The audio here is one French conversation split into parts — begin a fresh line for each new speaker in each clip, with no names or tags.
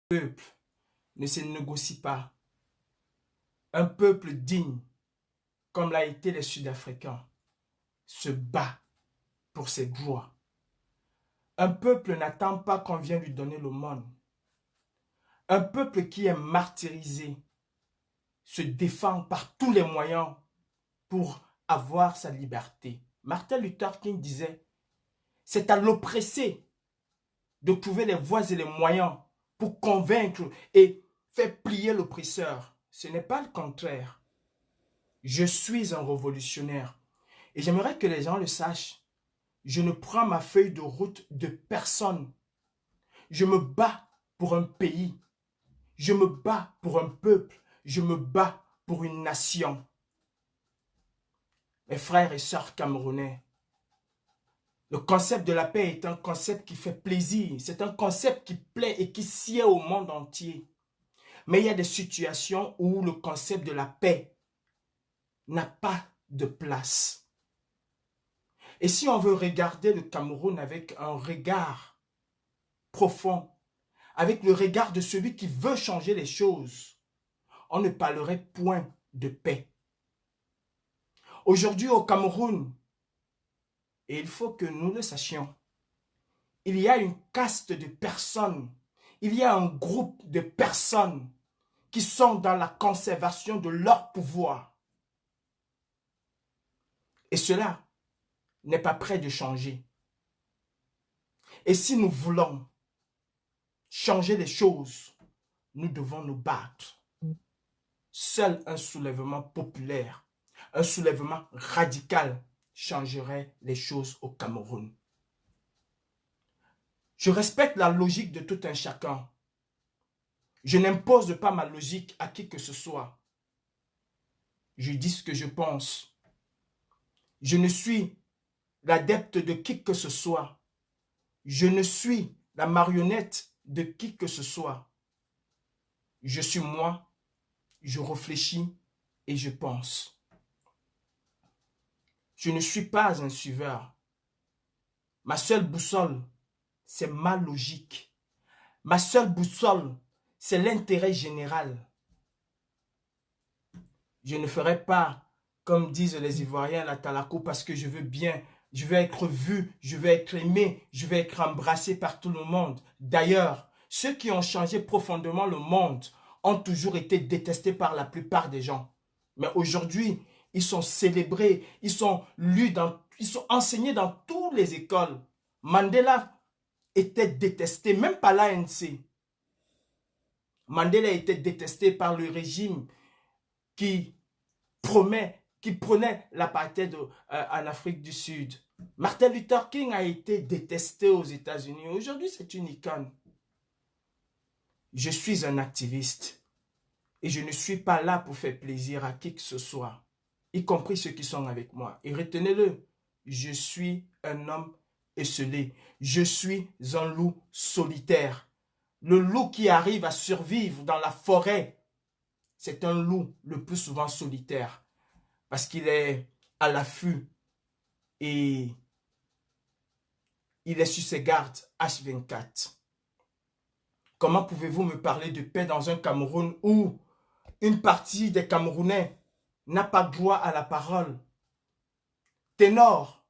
Peuple ne se négocie pas. Un peuple digne, comme l'a été les Sud-Africains, se bat pour ses droits. Un peuple n'attend pas qu'on vienne lui donner le monde. Un peuple qui est martyrisé se défend par tous les moyens pour avoir sa liberté. Martin Luther King disait, c'est à l'oppressé de trouver les voies et les moyens pour convaincre et faire plier l'oppresseur. Ce n'est pas le contraire. Je suis un révolutionnaire. Et j'aimerais que les gens le sachent. Je ne prends ma feuille de route de personne. Je me bats pour un pays. Je me bats pour un peuple. Je me bats pour une nation. Mes frères et sœurs camerounais, le concept de la paix est un concept qui fait plaisir. C'est un concept qui plaît et qui sied au monde entier. Mais il y a des situations où le concept de la paix n'a pas de place. Et si on veut regarder le Cameroun avec un regard profond, avec le regard de celui qui veut changer les choses, on ne parlerait point de paix. Aujourd'hui au Cameroun, et il faut que nous le sachions, il y a une caste de personnes, il y a un groupe de personnes qui sont dans la conservation de leur pouvoir. Et cela n'est pas prêt de changer. Et si nous voulons changer les choses, nous devons nous battre. Seul un soulèvement populaire, un soulèvement radical changerait les choses au Cameroun. Je respecte la logique de tout un chacun. Je n'impose pas ma logique à qui que ce soit. Je dis ce que je pense. Je ne suis l'adepte de qui que ce soit. Je ne suis la marionnette de qui que ce soit. Je suis moi, je réfléchis et je pense. Je ne suis pas un suiveur. Ma seule boussole, c'est ma logique. Ma seule boussole, c'est l'intérêt général. Je ne ferai pas, comme disent les Ivoiriens, la talakou parce que je veux bien, je veux être vu, je veux être aimé, je veux être embrassé par tout le monde. D'ailleurs, ceux qui ont changé profondément le monde ont toujours été détestés par la plupart des gens. Mais aujourd'hui, ils sont célébrés, ils sont lus, ils sont enseignés dans toutes les écoles. Mandela était détesté, même par l'ANC. Mandela était détesté par le régime qui prenait l'apartheid en Afrique du Sud. Martin Luther King a été détesté aux États-Unis. Aujourd'hui, c'est une icône. Je suis un activiste et je ne suis pas là pour faire plaisir à qui que ce soit, y compris ceux qui sont avec moi. Et retenez-le, je suis un homme esselé. Je suis un loup solitaire. Le loup qui arrive à survivre dans la forêt, c'est un loup le plus souvent solitaire parce qu'il est à l'affût et il est sur ses gardes H24. Comment pouvez-vous me parler de paix dans un Cameroun où une partie des Camerounais n'a pas droit à la parole? Ténor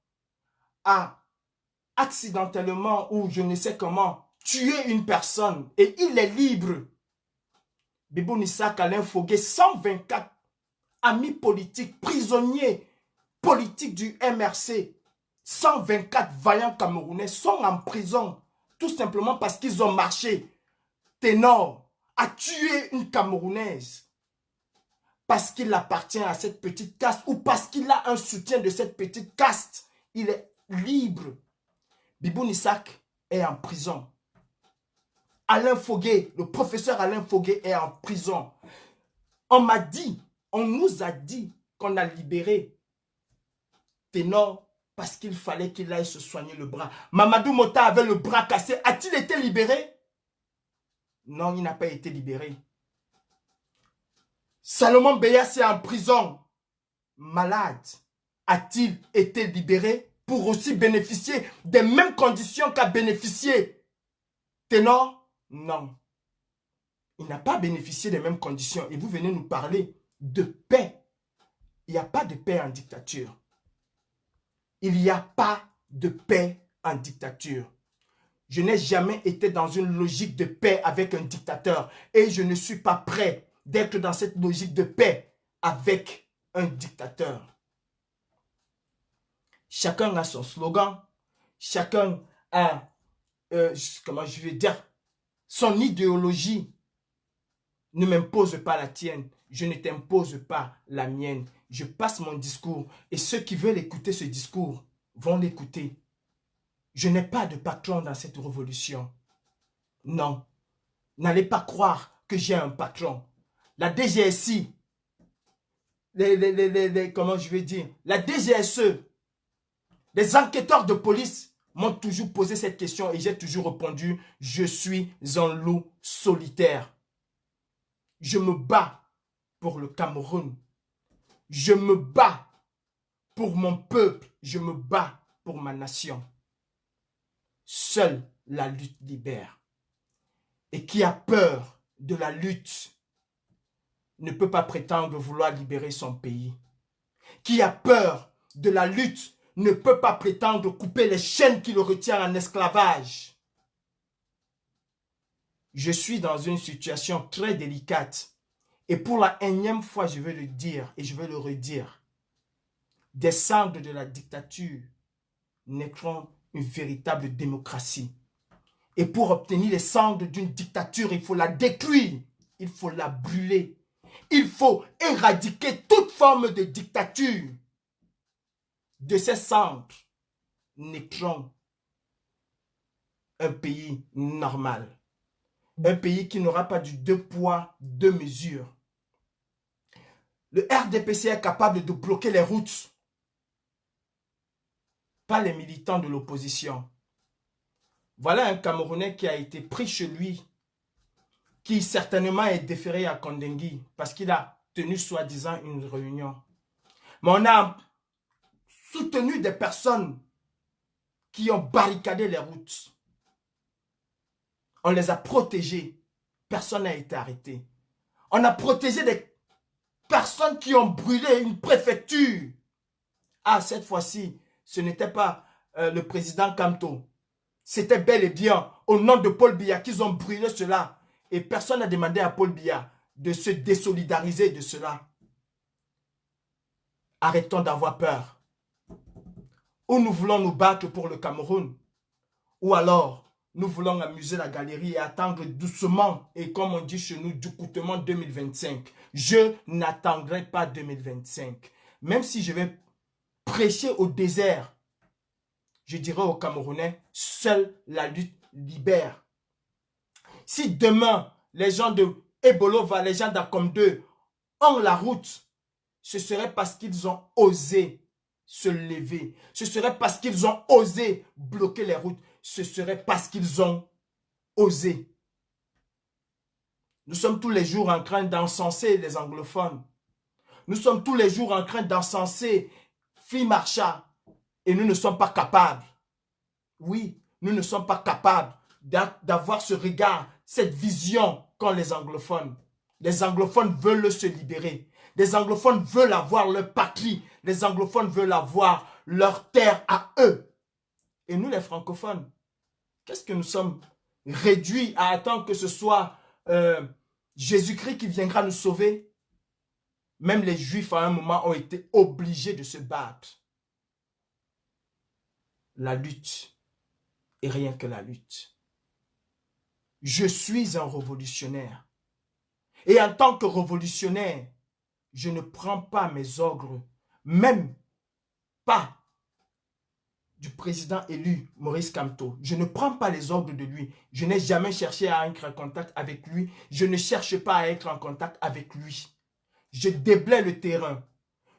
a accidentellement ou je ne sais comment tué une personne et il est libre. Bibo Nissak, Alain Fogué, 124 amis politiques, prisonniers politiques du MRC, 124 vaillants Camerounais sont en prison tout simplement parce qu'ils ont marché. Ténor a tué une Camerounaise parce qu'il appartient à cette petite caste ou parce qu'il a un soutien de cette petite caste. Il est libre. Bibo Nissak est en prison. Alain Fogué, le professeur Alain Fogué est en prison. On nous a dit qu'on a libéré Ténor parce qu'il fallait qu'il aille se soigner le bras. Mamadou Mota avait le bras cassé. A-t-il été libéré? Non, il n'a pas été libéré. Salomon Beyas est en prison. Malade. A-t-il été libéré pour aussi bénéficier des mêmes conditions qu'a bénéficié Ténor? Non. Il n'a pas bénéficié des mêmes conditions. Et vous venez nous parler de paix. Il n'y a pas de paix en dictature. Il n'y a pas de paix en dictature. Je n'ai jamais été dans une logique de paix avec un dictateur. Et je ne suis pas prêt d'être dans cette logique de paix avec un dictateur. Chacun a son slogan. Chacun a, comment je vais dire, son idéologie. Ne m'impose pas la tienne. Je ne t'impose pas la mienne. Je passe mon discours. Et ceux qui veulent écouter ce discours vont l'écouter. Je n'ai pas de patron dans cette révolution. Non. N'allez pas croire que j'ai un patron. La DGSI, comment je vais dire, la DGSE, les enquêteurs de police m'ont toujours posé cette question et j'ai toujours répondu, je suis un loup solitaire. Je me bats pour le Cameroun. Je me bats pour mon peuple. Je me bats pour ma nation. Seule la lutte libère. Et qui a peur de la lutte ne peut pas prétendre vouloir libérer son pays. Qui a peur de la lutte ne peut pas prétendre couper les chaînes qui le retiennent en esclavage. Je suis dans une situation très délicate. Et pour la énième fois, je vais le dire et je vais le redire. Des cendres de la dictature naîtront une véritable démocratie. Et pour obtenir les cendres d'une dictature, il faut la détruire. Il faut la brûler. Il faut éradiquer toute forme de dictature. De ces cendres naîtront un pays normal. Un pays qui n'aura pas du 2 poids, 2 mesures. Le RDPC est capable de bloquer les routes. Pas les militants de l'opposition. Voilà un Camerounais qui a été pris chez lui, qui certainement est déféré à Kondengui parce qu'il a tenu soi-disant une réunion. Mais on a soutenu des personnes qui ont barricadé les routes. On les a protégés. Personne n'a été arrêté. On a protégé des personnes qui ont brûlé une préfecture. Ah, cette fois-ci, ce n'était pas le président Kamto. C'était bel et bien au nom de Paul Biya qu'ils ont brûlé cela. Et personne n'a demandé à Paul Biya de se désolidariser de cela. Arrêtons d'avoir peur. Ou nous voulons nous battre pour le Cameroun. Ou alors, nous voulons amuser la galerie et attendre doucement. Et comme on dit chez nous, du coutement 2025. Je n'attendrai pas 2025. Même si je vais prêcher au désert, je dirais aux Camerounais, seule la lutte libère. Si demain, les gens de Ebolova, les gens d'Acom 2 ont la route, ce serait parce qu'ils ont osé se lever. Ce serait parce qu'ils ont osé bloquer les routes. Ce serait parce qu'ils ont osé. Nous sommes tous les jours en train d'encenser les anglophones. Nous sommes tous les jours en train d'encenser Fimarcha. Et nous ne sommes pas capables. Oui, nous ne sommes pas capables d'avoir ce regard, cette vision qu'ont les anglophones. Les anglophones veulent se libérer. Les anglophones veulent avoir leur patrie. Les anglophones veulent avoir leur terre à eux. Et nous, les francophones, qu'est-ce que nous sommes réduits à attendre que ce soit Jésus-Christ qui viendra nous sauver? Même les Juifs, à un moment, ont été obligés de se battre. La lutte et rien que la lutte. Je suis un révolutionnaire. Et en tant que révolutionnaire, je ne prends pas mes ordres, même pas du président élu Maurice Kamto. Je ne prends pas les ordres de lui. Je n'ai jamais cherché à être en contact avec lui. Je ne cherche pas à être en contact avec lui. Je déblaye le terrain.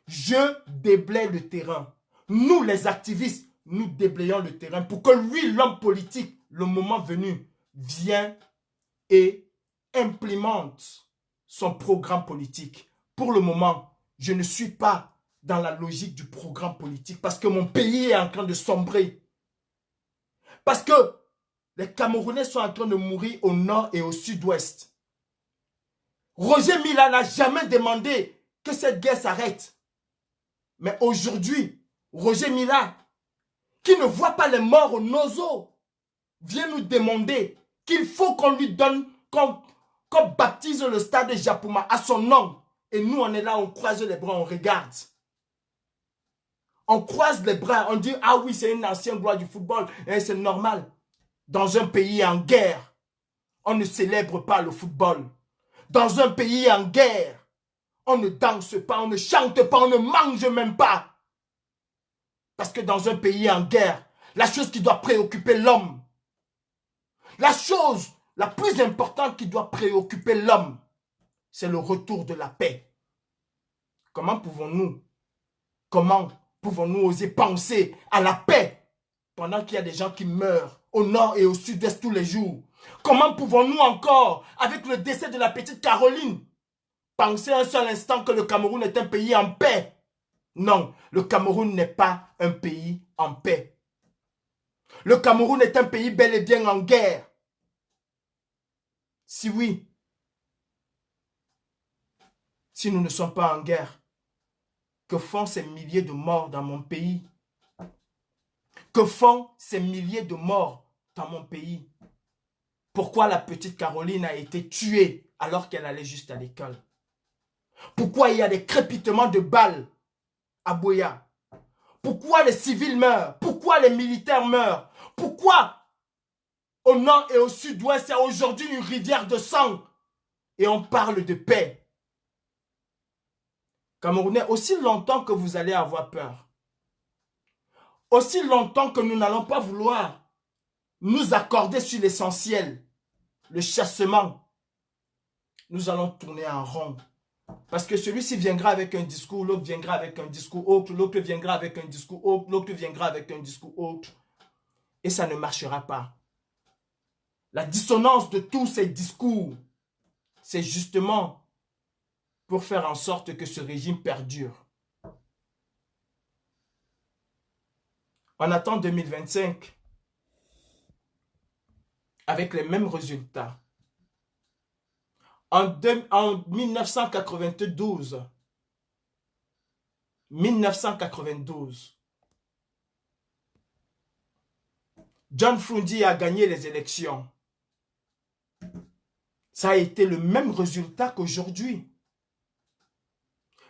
Je déblaye le terrain. Nous, les activistes, nous déblayons le terrain pour que lui, l'homme politique, le moment venu, vienne et implémente son programme politique. Pour le moment, je ne suis pas dans la logique du programme politique parce que mon pays est en train de sombrer. Parce que les Camerounais sont en train de mourir au nord et au sud-ouest. Roger Mila n'a jamais demandé que cette guerre s'arrête. Mais aujourd'hui, Roger Mila, qui ne voit pas les morts au nozo, vient nous demander qu'il faut qu'on lui donne, qu'on baptise le stade de Japuma à son nom. Et nous, on est là, on croise les bras, on regarde. On croise les bras, on dit, ah oui, c'est une ancienne gloire du football. C'est normal. Dans un pays en guerre, on ne célèbre pas le football. Dans un pays en guerre, on ne danse pas, on ne chante pas, on ne mange même pas. Parce que dans un pays en guerre, la chose qui doit préoccuper l'homme, la chose la plus importante qui doit préoccuper l'homme, c'est le retour de la paix. Comment pouvons-nous oser penser à la paix pendant qu'il y a des gens qui meurent au nord et au sud-est tous les jours? Comment pouvons-nous encore, avec le décès de la petite Caroline, penser un seul instant que le Cameroun est un pays en paix? Non, le Cameroun n'est pas un pays en paix. Le Cameroun est un pays bel et bien en guerre. Si oui, si nous ne sommes pas en guerre, que font ces milliers de morts dans mon pays? Que font ces milliers de morts dans mon pays? Pourquoi la petite Caroline a été tuée alors qu'elle allait juste à l'école? Pourquoi il y a des crépitements de balles à Boya? Pourquoi les civils meurent? Pourquoi les militaires meurent? Pourquoi au nord et au sud-ouest, c'est aujourd'hui une rivière de sang? Et on parle de paix. Camerounais, aussi longtemps que vous allez avoir peur, aussi longtemps que nous n'allons pas vouloir nous accorder sur l'essentiel, le chassement, nous allons tourner en rond. Parce que celui-ci viendra avec un discours, l'autre viendra avec un discours autre, l'autre viendra avec un discours autre, l'autre viendra avec un discours autre. Et ça ne marchera pas. La dissonance de tous ces discours, c'est justement pour faire en sorte que ce régime perdure. On attend 2025 avec les mêmes résultats. En 1992, John Frundi a gagné les élections. Ça a été le même résultat qu'aujourd'hui.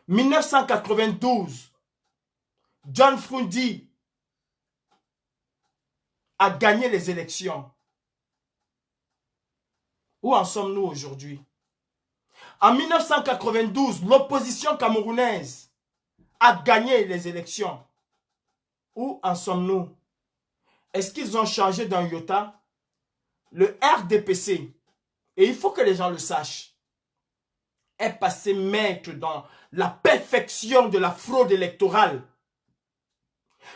1992, John Frundi a gagné les élections. Où en sommes-nous aujourd'hui? En 1992, l'opposition camerounaise a gagné les élections. Où en sommes-nous? Est-ce qu'ils ont changé d'un iota? Le RDPC, et il faut que les gens le sachent, est passé maître dans la perfection de la fraude électorale.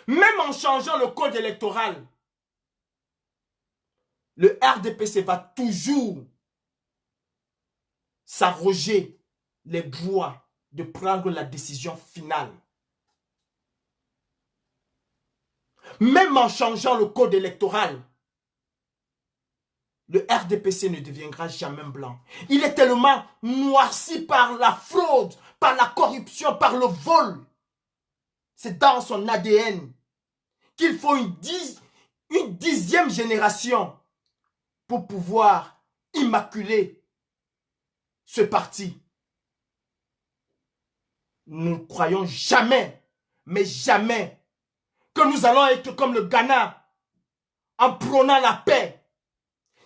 Même en changeant le code électoral, le RDPC va toujours s'arroger les droits de prendre la décision finale. Même en changeant le code électoral, le RDPC ne deviendra jamais blanc. Il est tellement noirci par la fraude, par la corruption, par le vol. C'est dans son ADN qu'il faut une dixième génération pour pouvoir immaculer ce parti. Nous ne croyons jamais, mais jamais, que nous allons être comme le Ghana en prônant la paix.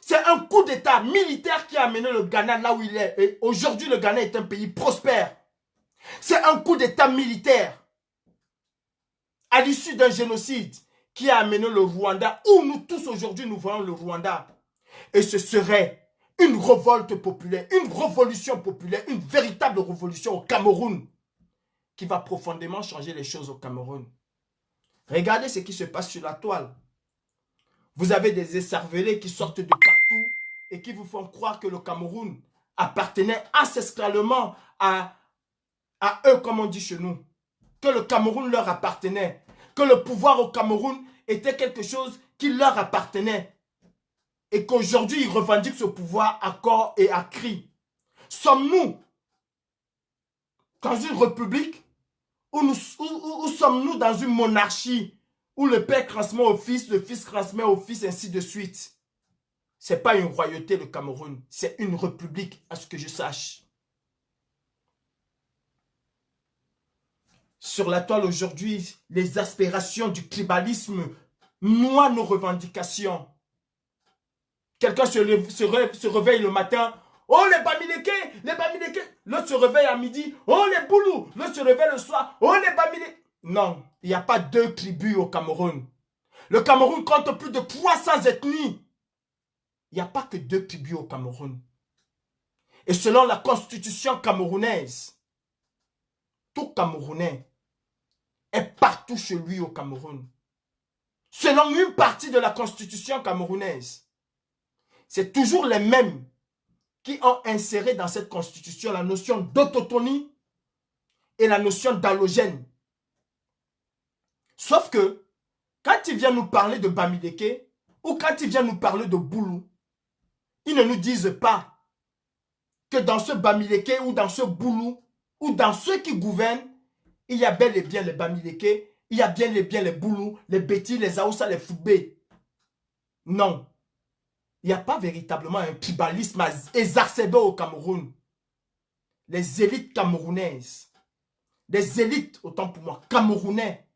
C'est un coup d'état militaire qui a amené le Ghana là où il est. Et aujourd'hui, le Ghana est un pays prospère. C'est un coup d'état militaire à l'issue d'un génocide qui a amené le Rwanda, où nous tous aujourd'hui nous voyons le Rwanda. Et ce serait une révolte populaire, une révolution populaire, une véritable révolution au Cameroun qui va profondément changer les choses au Cameroun. Regardez ce qui se passe sur la toile. Vous avez des écervelés qui sortent de partout et qui vous font croire que le Cameroun appartenait ancestralement à eux, comme on dit chez nous. Que le Cameroun leur appartenait. Que le pouvoir au Cameroun était quelque chose qui leur appartenait. Et qu'aujourd'hui, ils revendiquent ce pouvoir à corps et à cri. Sommes-nous dans une république ou sommes-nous dans une monarchie où le père transmet au fils, le fils transmet au fils, ainsi de suite? Ce n'est pas une royauté, le Cameroun. C'est une république, à ce que je sache. Sur la toile aujourd'hui, les aspirations du tribalisme noient nos revendications. Quelqu'un se réveille le matin. Oh, les Bamileke, les Bamileke. L'autre se réveille à midi. Oh, les Boulous. L'autre se réveille le soir. Oh, les Bamileke. Non, il n'y a pas deux tribus au Cameroun. Le Cameroun compte plus de 300 ethnies. Il n'y a pas que deux tribus au Cameroun. Et selon la constitution camerounaise, tout Camerounais est partout chez lui au Cameroun. Selon une partie de la constitution camerounaise, c'est toujours les mêmes qui ont inséré dans cette constitution la notion d'autonomie et la notion d'allogène. Sauf que, quand ils viennent nous parler de Bamileke, ou quand ils viennent nous parler de Boulou, ils ne nous disent pas que dans ce Bamileke ou dans ce Boulou, ou dans ceux qui gouvernent, il y a bel et bien les Bamileke, il y a bien et bien les Boulous, les Bétis, les Aoussa, les Foubé. Non. Il n'y a pas véritablement un tribalisme exacerbé au Cameroun. Les élites camerounaises, les élites, autant pour moi, camerounais,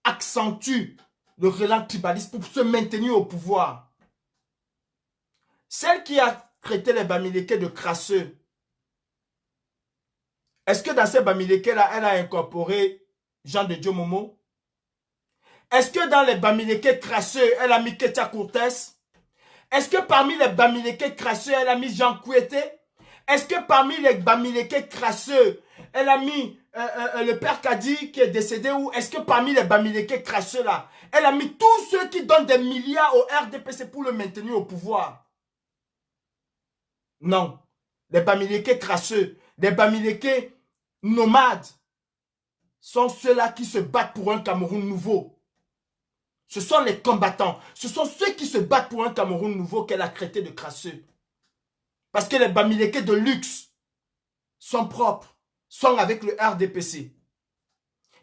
accentuent le relent tribaliste pour se maintenir au pouvoir. Celle qui a traité les Bamileke de crasseux, est-ce que dans ces Bamileke-là, elle a incorporé Jean de Dieu Momo? Est-ce que dans les Bamileke crasseux, elle a mis Ketia Courtès? Est-ce que parmi les Bamileke crasseux, elle a mis Jean Kouété? Est-ce que parmi les Bamileke crasseux, elle a mis le père Kadi qui est décédé? Ou est-ce que parmi les Bamileke crasseux là, elle a mis tous ceux qui donnent des milliards au RDPC pour le maintenir au pouvoir? Non. Les Bamileke crasseux, les Bamileke nomades sont ceux-là qui se battent pour un Cameroun nouveau. Ce sont les combattants. Ce sont ceux qui se battent pour un Cameroun nouveau qu'elle a traité de crasseux. Parce que les Bamileke de luxe sont propres, sont avec le RDPC.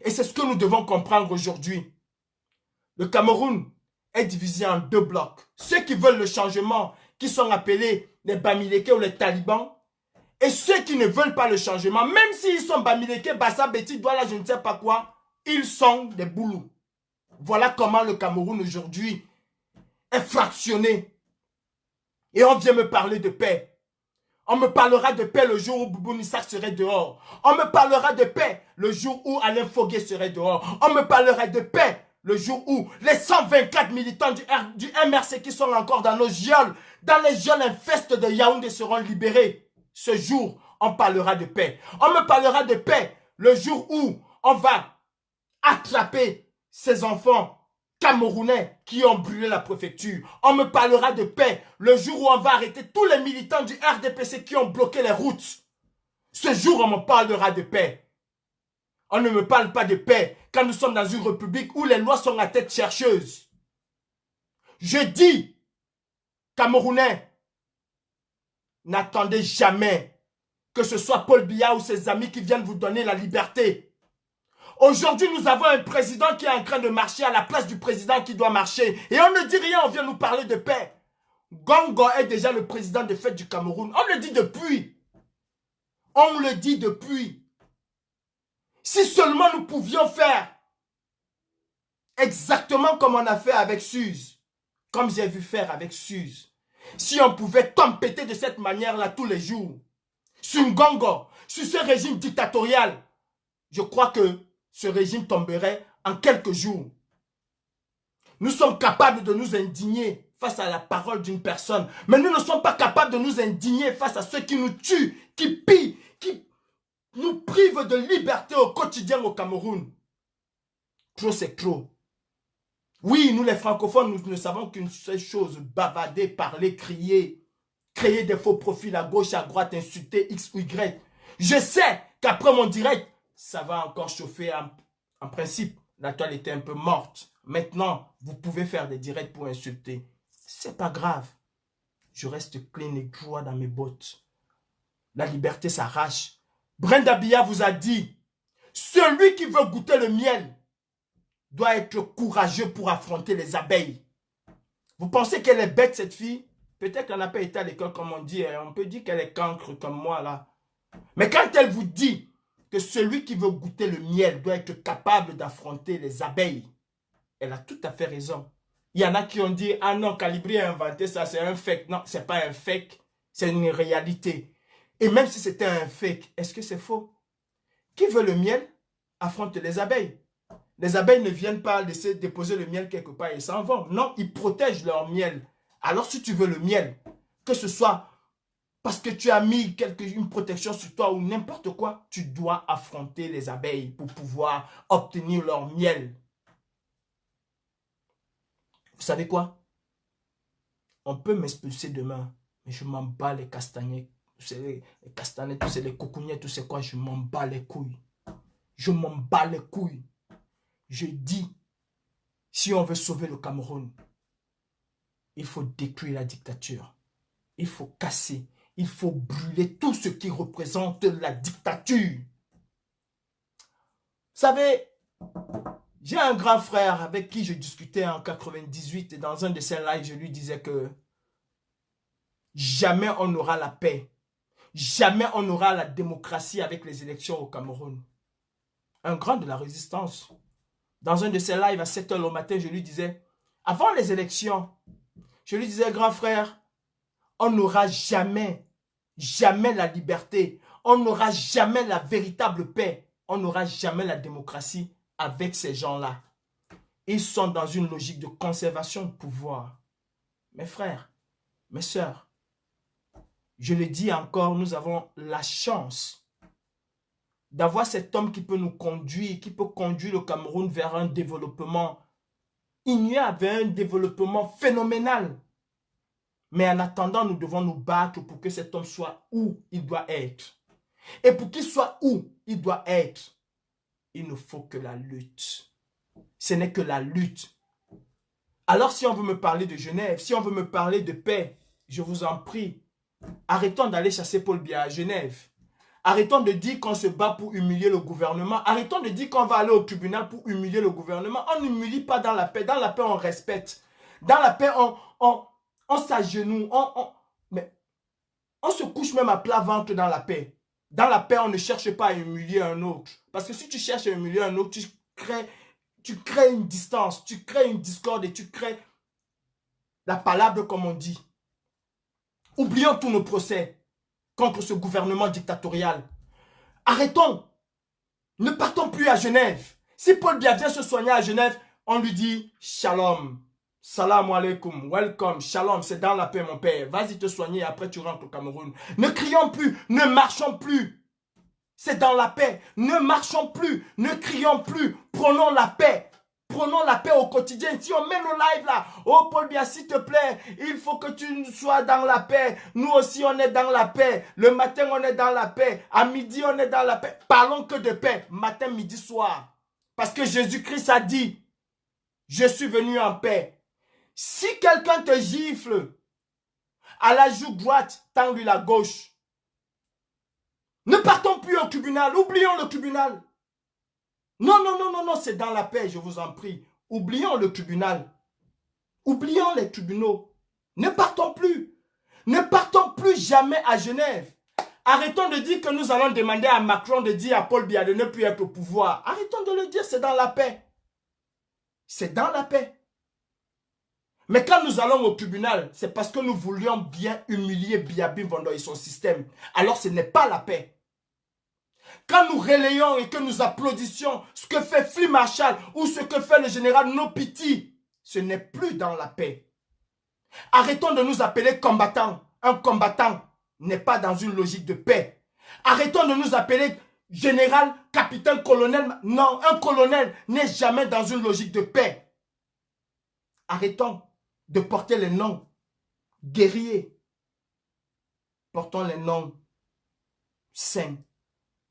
Et c'est ce que nous devons comprendre aujourd'hui. Le Cameroun est divisé en deux blocs. Ceux qui veulent le changement, qui sont appelés les Bamileke ou les talibans, et ceux qui ne veulent pas le changement, même s'ils sont Bamileke, Bassa, Beti, Douala, je ne sais pas quoi, ils sont des Boulous. Voilà comment le Cameroun aujourd'hui est fractionné. Et on vient me parler de paix. On me parlera de paix le jour où Boubou Nissak serait dehors. On me parlera de paix le jour où Alain Fogué serait dehors. On me parlera de paix le jour où les 124 militants du MRC qui sont encore dans nos geôles, dans les geôles infestes de Yaoundé seront libérés. Ce jour, on parlera de paix. On me parlera de paix le jour où on va attraper ces enfants camerounais qui ont brûlé la préfecture. On me parlera de paix le jour où on va arrêter tous les militants du RDPC qui ont bloqué les routes. Ce jour, on me parlera de paix. On ne me parle pas de paix quand nous sommes dans une république où les lois sont à tête chercheuse. Je dis, Camerounais, n'attendez jamais que ce soit Paul Biya ou ses amis qui viennent vous donner la liberté. Aujourd'hui, nous avons un président qui est en train de marcher à la place du président qui doit marcher. Et on ne dit rien, on vient nous parler de paix. Gongo est déjà le président de fait du Cameroun. On le dit depuis. On le dit depuis. Si seulement nous pouvions faire exactement comme on a fait avec Suze, comme j'ai vu faire avec Suze, si on pouvait tempêter de cette manière-là tous les jours, sur Ngongo, sur ce régime dictatorial, je crois que ce régime tomberait en quelques jours. Nous sommes capables de nous indigner face à la parole d'une personne, mais nous ne sommes pas capables de nous indigner face à ceux qui nous tuent, qui pillent, qui nous privent de liberté au quotidien au Cameroun. Trop, c'est trop. Oui, nous les francophones, nous ne savons qu'une seule chose, bavarder, parler, crier, créer des faux profils à gauche, à droite, insulter X ou Y. Je sais qu'après mon direct, ça va encore chauffer. En principe, la toile était un peu morte. Maintenant, vous pouvez faire des directs pour insulter. C'est pas grave. Je reste clean et droit dans mes bottes. la liberté s'arrache. Brenda Biya vous a dit, celui qui veut goûter le miel doit être courageux pour affronter les abeilles. Vous pensez qu'elle est bête, cette fille? Peut-être qu'elle n'a pas été à l'école, comme on dit. On peut dire qu'elle est cancre comme moi, là. Mais quand elle vous dit que celui qui veut goûter le miel doit être capable d'affronter les abeilles, elle a tout à fait raison. Il y en a qui ont dit, ah non, Calibri a inventé ça, c'est un fake. Non, c'est pas un fake, c'est une réalité. Et même si c'était un fake, est-ce que c'est faux? Qui veut le miel affronte les abeilles. Les abeilles ne viennent pas laisser déposer le miel quelque part et s'en vont. Non, ils protègent leur miel. Alors si tu veux le miel, que ce soit parce que tu as mis une protection sur toi ou n'importe quoi, tu dois affronter les abeilles pour pouvoir obtenir leur miel. Vous savez quoi? On peut m'expulser demain, mais je m'en bats les castagnets. Les castanets, tous les coucougnets, tout c'est quoi, je m'en bats les couilles. Je m'en bats les couilles. Je dis, si on veut sauver le Cameroun, il faut détruire la dictature. Il faut casser, il faut brûler tout ce qui représente la dictature. Vous savez, j'ai un grand frère avec qui je discutais en 98 et dans un de ses lives, je lui disais que jamais on n'aura la paix. Jamais on n'aura la démocratie avec les élections au Cameroun. Un grand de la résistance. Dans un de ses lives à 7 h le matin, je lui disais, avant les élections, je lui disais, grand frère, on n'aura jamais, jamais la liberté. On n'aura jamais la véritable paix. On n'aura jamais la démocratie avec ces gens-là. Ils sont dans une logique de conservation de pouvoir. Mes frères, mes sœurs, je le dis encore, nous avons la chance d'avoir cet homme qui peut nous conduire, qui peut conduire le Cameroun vers un développement ignoble, vers un développement phénoménal. Mais en attendant, nous devons nous battre pour que cet homme soit où il doit être. Et pour qu'il soit où il doit être, il ne faut que la lutte. Ce n'est que la lutte. Alors si on veut me parler de Genève, si on veut me parler de paix, je vous en prie, arrêtons d'aller chasser Paul Biya à Genève. Arrêtons de dire qu'on se bat pour humilier le gouvernement. Arrêtons de dire qu'on va aller au tribunal pour humilier le gouvernement. On n'humilie pas dans la paix. Dans la paix, on respecte. Dans la paix, on s'agenouille. Mais on se couche même à plat ventre dans la paix. Dans la paix, on ne cherche pas à humilier un autre. Parce que si tu cherches à humilier un autre, tu crées une distance, tu crées une discorde et tu crées la palabre comme on dit. Oublions tous nos procès contre ce gouvernement dictatorial. Arrêtons. Ne partons plus à Genève. Si Paul Biya vient se soigner à Genève, on lui dit shalom. Salam alaikum, welcome, shalom, c'est dans la paix mon père. Vas-y te soigner et après tu rentres au Cameroun. Ne crions plus, ne marchons plus. C'est dans la paix. Ne marchons plus, ne crions plus. Prenons la paix. Prenons la paix au quotidien. Si on met nos lives là, oh Paul Biya, s'il te plaît, il faut que tu sois dans la paix. Nous aussi, on est dans la paix. Le matin, on est dans la paix. À midi, on est dans la paix. Parlons que de paix. Matin, midi, soir. Parce que Jésus-Christ a dit, je suis venu en paix. Si quelqu'un te gifle à la joue droite, tends-lui la gauche. Ne partons plus au tribunal. Oublions le tribunal. Non, non, non, non, non, c'est dans la paix, je vous en prie. Oublions le tribunal. Oublions les tribunaux. Ne partons plus. Ne partons plus jamais à Genève. Arrêtons de dire que nous allons demander à Macron de dire à Paul Biya de ne plus être au pouvoir. Arrêtons de le dire, c'est dans la paix. C'est dans la paix. Mais quand nous allons au tribunal, c'est parce que nous voulions bien humilier Biya Bimbondo et son système. Alors ce n'est pas la paix. Quand nous relayons et que nous applaudissions ce que fait Flea Marshall ou ce que fait le général Nopiti, ce n'est plus dans la paix. Arrêtons de nous appeler combattants. Un combattant n'est pas dans une logique de paix. Arrêtons de nous appeler général, capitaine, colonel. Non, un colonel n'est jamais dans une logique de paix. Arrêtons de porter les noms guerriers. Portons les noms saints.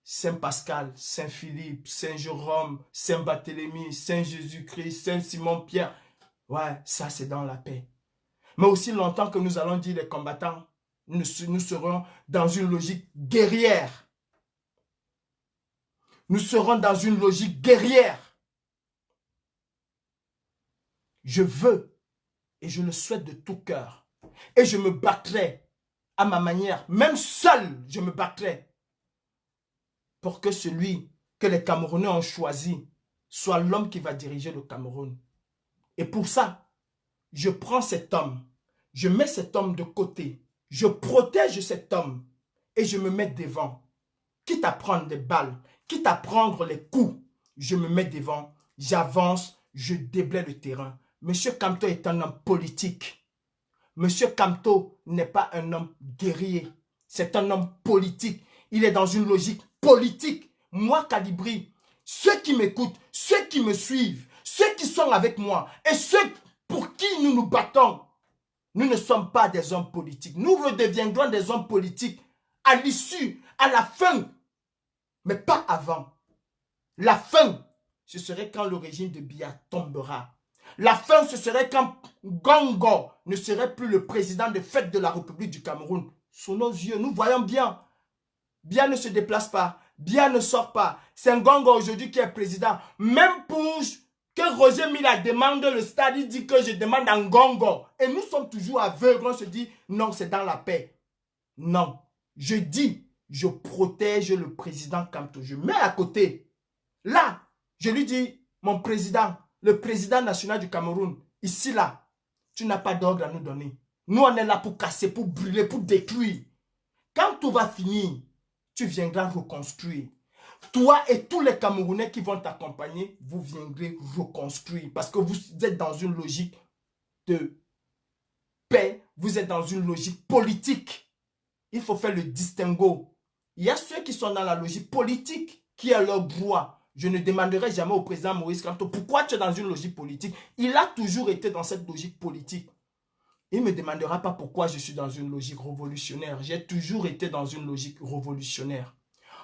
Saint Pascal, Saint Philippe, Saint Jérôme, Saint Barthélemy, Saint Jésus-Christ, Saint Simon-Pierre. Ouais, ça c'est dans la paix. Mais aussi longtemps que nous allons dire les combattants, nous serons dans une logique guerrière. Nous serons dans une logique guerrière. Je veux et je le souhaite de tout cœur. Et je me battrai à ma manière. Même seul, je me battrai pour que celui que les Camerounais ont choisi soit l'homme qui va diriger le Cameroun. Et pour ça, je prends cet homme, je mets cet homme de côté, je protège cet homme et je me mets devant. Quitte à prendre des balles, quitte à prendre les coups, je me mets devant, j'avance, je déblaye le terrain. Monsieur Kamto est un homme politique. Monsieur Kamto n'est pas un homme guerrier, c'est un homme politique. Il est dans une logique politique. Moi, Kadibri, ceux qui m'écoutent, ceux qui me suivent, ceux qui sont avec moi et ceux pour qui nous nous battons, nous ne sommes pas des hommes politiques. Nous redeviendrons des hommes politiques à l'issue, à la fin, mais pas avant. La fin, ce serait quand le régime de Biya tombera. La fin, ce serait quand Ngongo ne serait plus le président de fait de la République du Cameroun. Sous nos yeux, nous voyons bien. Biya ne se déplace pas. Biya ne sort pas. C'est Ngongo aujourd'hui qui est président. Même pour que Roger Mila demande le stade, il dit que je demande à Ngongo. Et nous sommes toujours aveugles. On se dit, non, c'est dans la paix. Non. Je dis, je protège le président Kamto. Je mets à côté. Là, je lui dis, mon président, le président national du Cameroun, ici, là, tu n'as pas d'ordre à nous donner. Nous, on est là pour casser, pour brûler, pour détruire. Quand tout va finir, tu viendras reconstruire. Toi et tous les Camerounais qui vont t'accompagner, vous viendrez reconstruire. Parce que vous êtes dans une logique de paix, vous êtes dans une logique politique. Il faut faire le distinguo. Il y a ceux qui sont dans la logique politique, qui a leur droit. Je ne demanderai jamais au président Maurice Kamto pourquoi tu es dans une logique politique. Il a toujours été dans cette logique politique. Il ne me demandera pas pourquoi je suis dans une logique révolutionnaire. J'ai toujours été dans une logique révolutionnaire.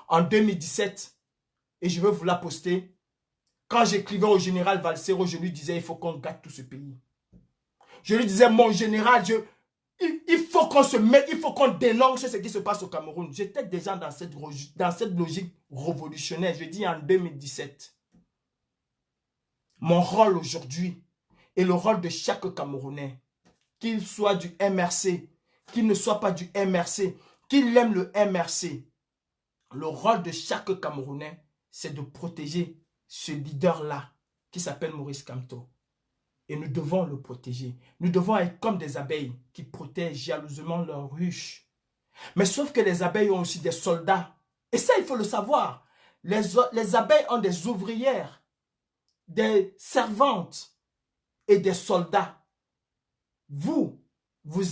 En 2017, et je vais vous la poster, quand j'écrivais au général Valsero, je lui disais il faut qu'on gâte tout ce pays. Je lui disais mon général, il faut qu'on se mette, il faut qu'on dénonce ce qui se passe au Cameroun. J'étais déjà dans cette logique révolutionnaire, je dis en 2017. Mon rôle aujourd'hui et le rôle de chaque Camerounais, qu'il soit du MRC, qu'il ne soit pas du MRC, qu'il aime le MRC, le rôle de chaque Camerounais, c'est de protéger ce leader-là qui s'appelle Maurice Kamto. Et nous devons le protéger. Nous devons être comme des abeilles qui protègent jalousement leurs ruches. Mais sauf que les abeilles ont aussi des soldats. Et ça, il faut le savoir. Les abeilles ont des ouvrières, des servantes et des soldats. Vous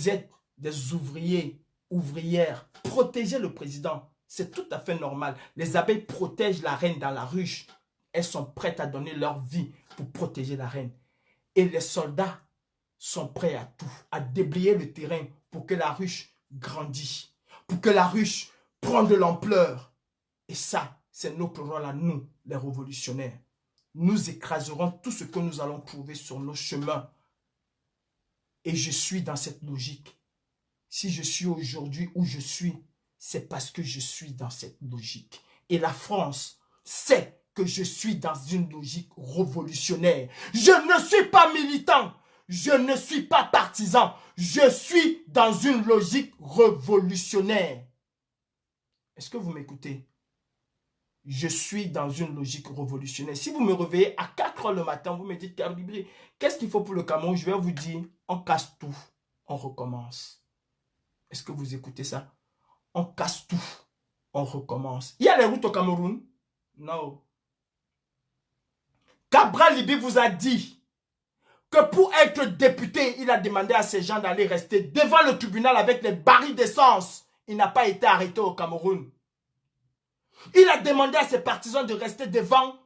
êtes des ouvriers, ouvrières. Protégez le président. C'est tout à fait normal. Les abeilles protègent la reine dans la ruche. Elles sont prêtes à donner leur vie pour protéger la reine. Et les soldats sont prêts à tout, à déblayer le terrain pour que la ruche grandisse, pour que la ruche prenne de l'ampleur. Et ça, c'est notre rôle à nous, les révolutionnaires. Nous écraserons tout ce que nous allons trouver sur nos chemins. Et je suis dans cette logique. Si je suis aujourd'hui où je suis, c'est parce que je suis dans cette logique. Et la France sait que je suis dans une logique révolutionnaire. Je ne suis pas militant. Je ne suis pas partisan. Je suis dans une logique révolutionnaire. Est-ce que vous m'écoutez? Je suis dans une logique révolutionnaire. Si vous me réveillez à 4 h le matin, vous me dites, Kadibri, qu'est-ce qu'il faut pour le Cameroun? Je vais vous dire, on casse tout, on recommence. Est-ce que vous écoutez ça? On casse tout, on recommence. Il y a les routes au Cameroun? Non. Cabral Libi vous a dit que pour être député, il a demandé à ces gens d'aller rester devant le tribunal avec les barils d'essence. Il n'a pas été arrêté au Cameroun. Il a demandé à ses partisans de rester devant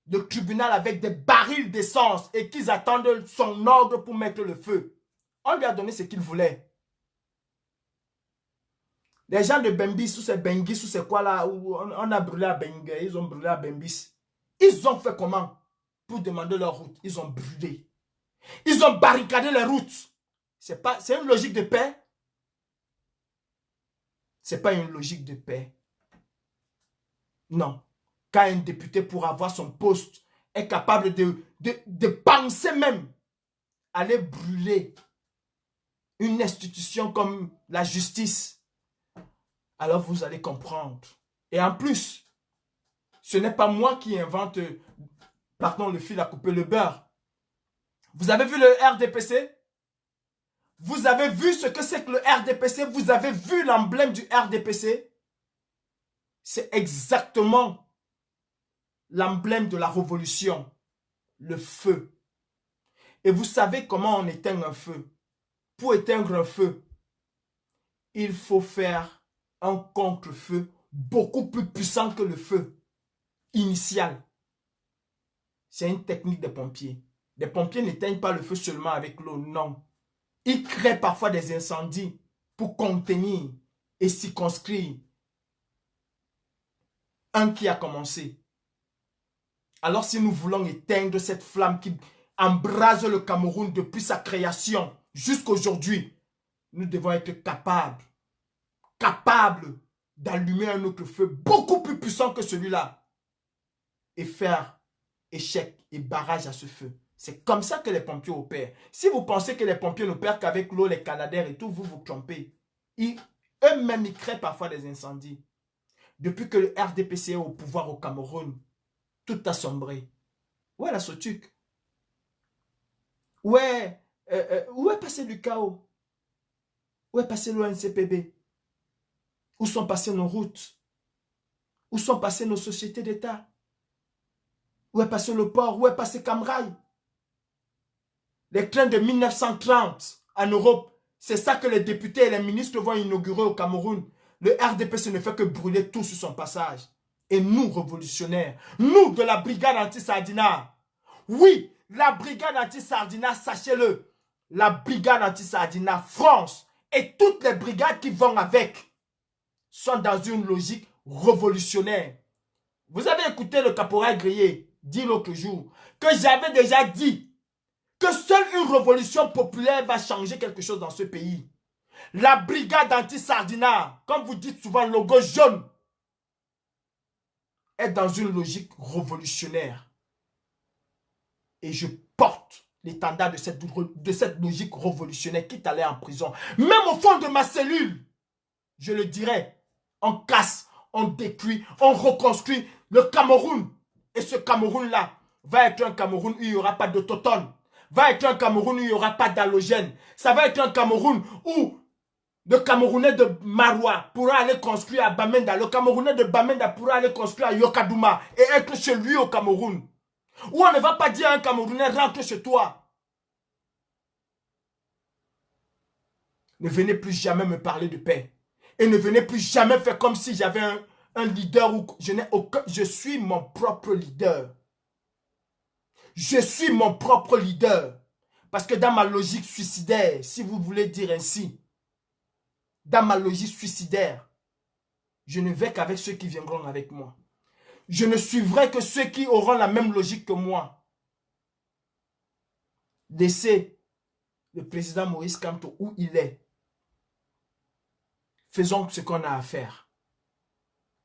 le tribunal avec des barils d'essence et qu'ils attendent son ordre pour mettre le feu. On lui a donné ce qu'il voulait. Les gens de Bembis, ou c'est Bengis, ou c'est quoi là, où on a brûlé à Bengue, ils ont brûlé à Bembis. Ils ont fait comment pour demander leur route? Ils ont brûlé. Ils ont barricadé les routes. C'est une logique de paix. Ce n'est pas une logique de paix. Non. Quand un député, pour avoir son poste, est capable de penser même aller brûler une institution comme la justice, alors vous allez comprendre. Et en plus, ce n'est pas moi qui invente, pardon, le fil à couper le beurre. Vous avez vu le RDPC? Vous avez vu ce que c'est que le RDPC? Vous avez vu l'emblème du RDPC? C'est exactement l'emblème de la révolution, le feu. Et vous savez comment on éteint un feu? Pour éteindre un feu, il faut faire un contre-feu beaucoup plus puissant que le feu initial. C'est une technique des pompiers. Les pompiers n'éteignent pas le feu seulement avec l'eau, non. Ils créent parfois des incendies pour contenir et circonscrire un qui a commencé. Alors si nous voulons éteindre cette flamme qui embrase le Cameroun depuis sa création jusqu'à aujourd'hui, nous devons être capables d'allumer un autre feu beaucoup plus puissant que celui-là et faire échec et barrage à ce feu. C'est comme ça que les pompiers opèrent. Si vous pensez que les pompiers n'opèrent qu'avec l'eau, les canadaires et tout, vous vous trompez. Eux-mêmes, ils créent parfois des incendies. Depuis que le RDPC est au pouvoir au Cameroun, tout a sombré. Où est la SOTUC? Où est passé le chaos? Où est passé l'ONCPB? Où sont passées nos routes? Où sont passées nos sociétés d'État? Où est passé le port? Où est passé Camrail? Les trains de 1930 en Europe, c'est ça que les députés et les ministres vont inaugurer au Cameroun. Le RDPC ne fait que brûler tout sur son passage. Et nous, révolutionnaires, nous de la brigade anti-Sardina, oui, la brigade anti-Sardina, sachez-le, la brigade anti-Sardina France et toutes les brigades qui vont avec sont dans une logique révolutionnaire. Vous avez écouté le caporal Grillé dire l'autre jour que j'avais déjà dit que seule une révolution populaire va changer quelque chose dans ce pays. La brigade anti-Sardina, comme vous dites souvent, logo jaune, est dans une logique révolutionnaire. Et je porte l'étendard de cette logique révolutionnaire, quitte à aller en prison. Même au fond de ma cellule, je le dirais, on casse, on détruit, on reconstruit le Cameroun. Et ce Cameroun-là va être un Cameroun où il n'y aura pas d'autochtone. Va être un Cameroun où il n'y aura pas d'halogène. Ça va être un Cameroun où le Camerounais de Maroua pourra aller construire à Bamenda. Le Camerounais de Bamenda pourra aller construire à Yokadouma et être chez lui au Cameroun. Où on ne va pas dire à un Camerounais rentre chez toi. Ne venez plus jamais me parler de paix. Et ne venez plus jamais faire comme si j'avais un leader ou je suis mon propre leader. Je suis mon propre leader. Parce que dans ma logique suicidaire, si vous voulez dire ainsi, dans ma logique suicidaire, je ne vais qu'avec ceux qui viendront avec moi. Je ne suivrai que ceux qui auront la même logique que moi. Laissez le président Maurice Kamto où il est. Faisons ce qu'on a à faire.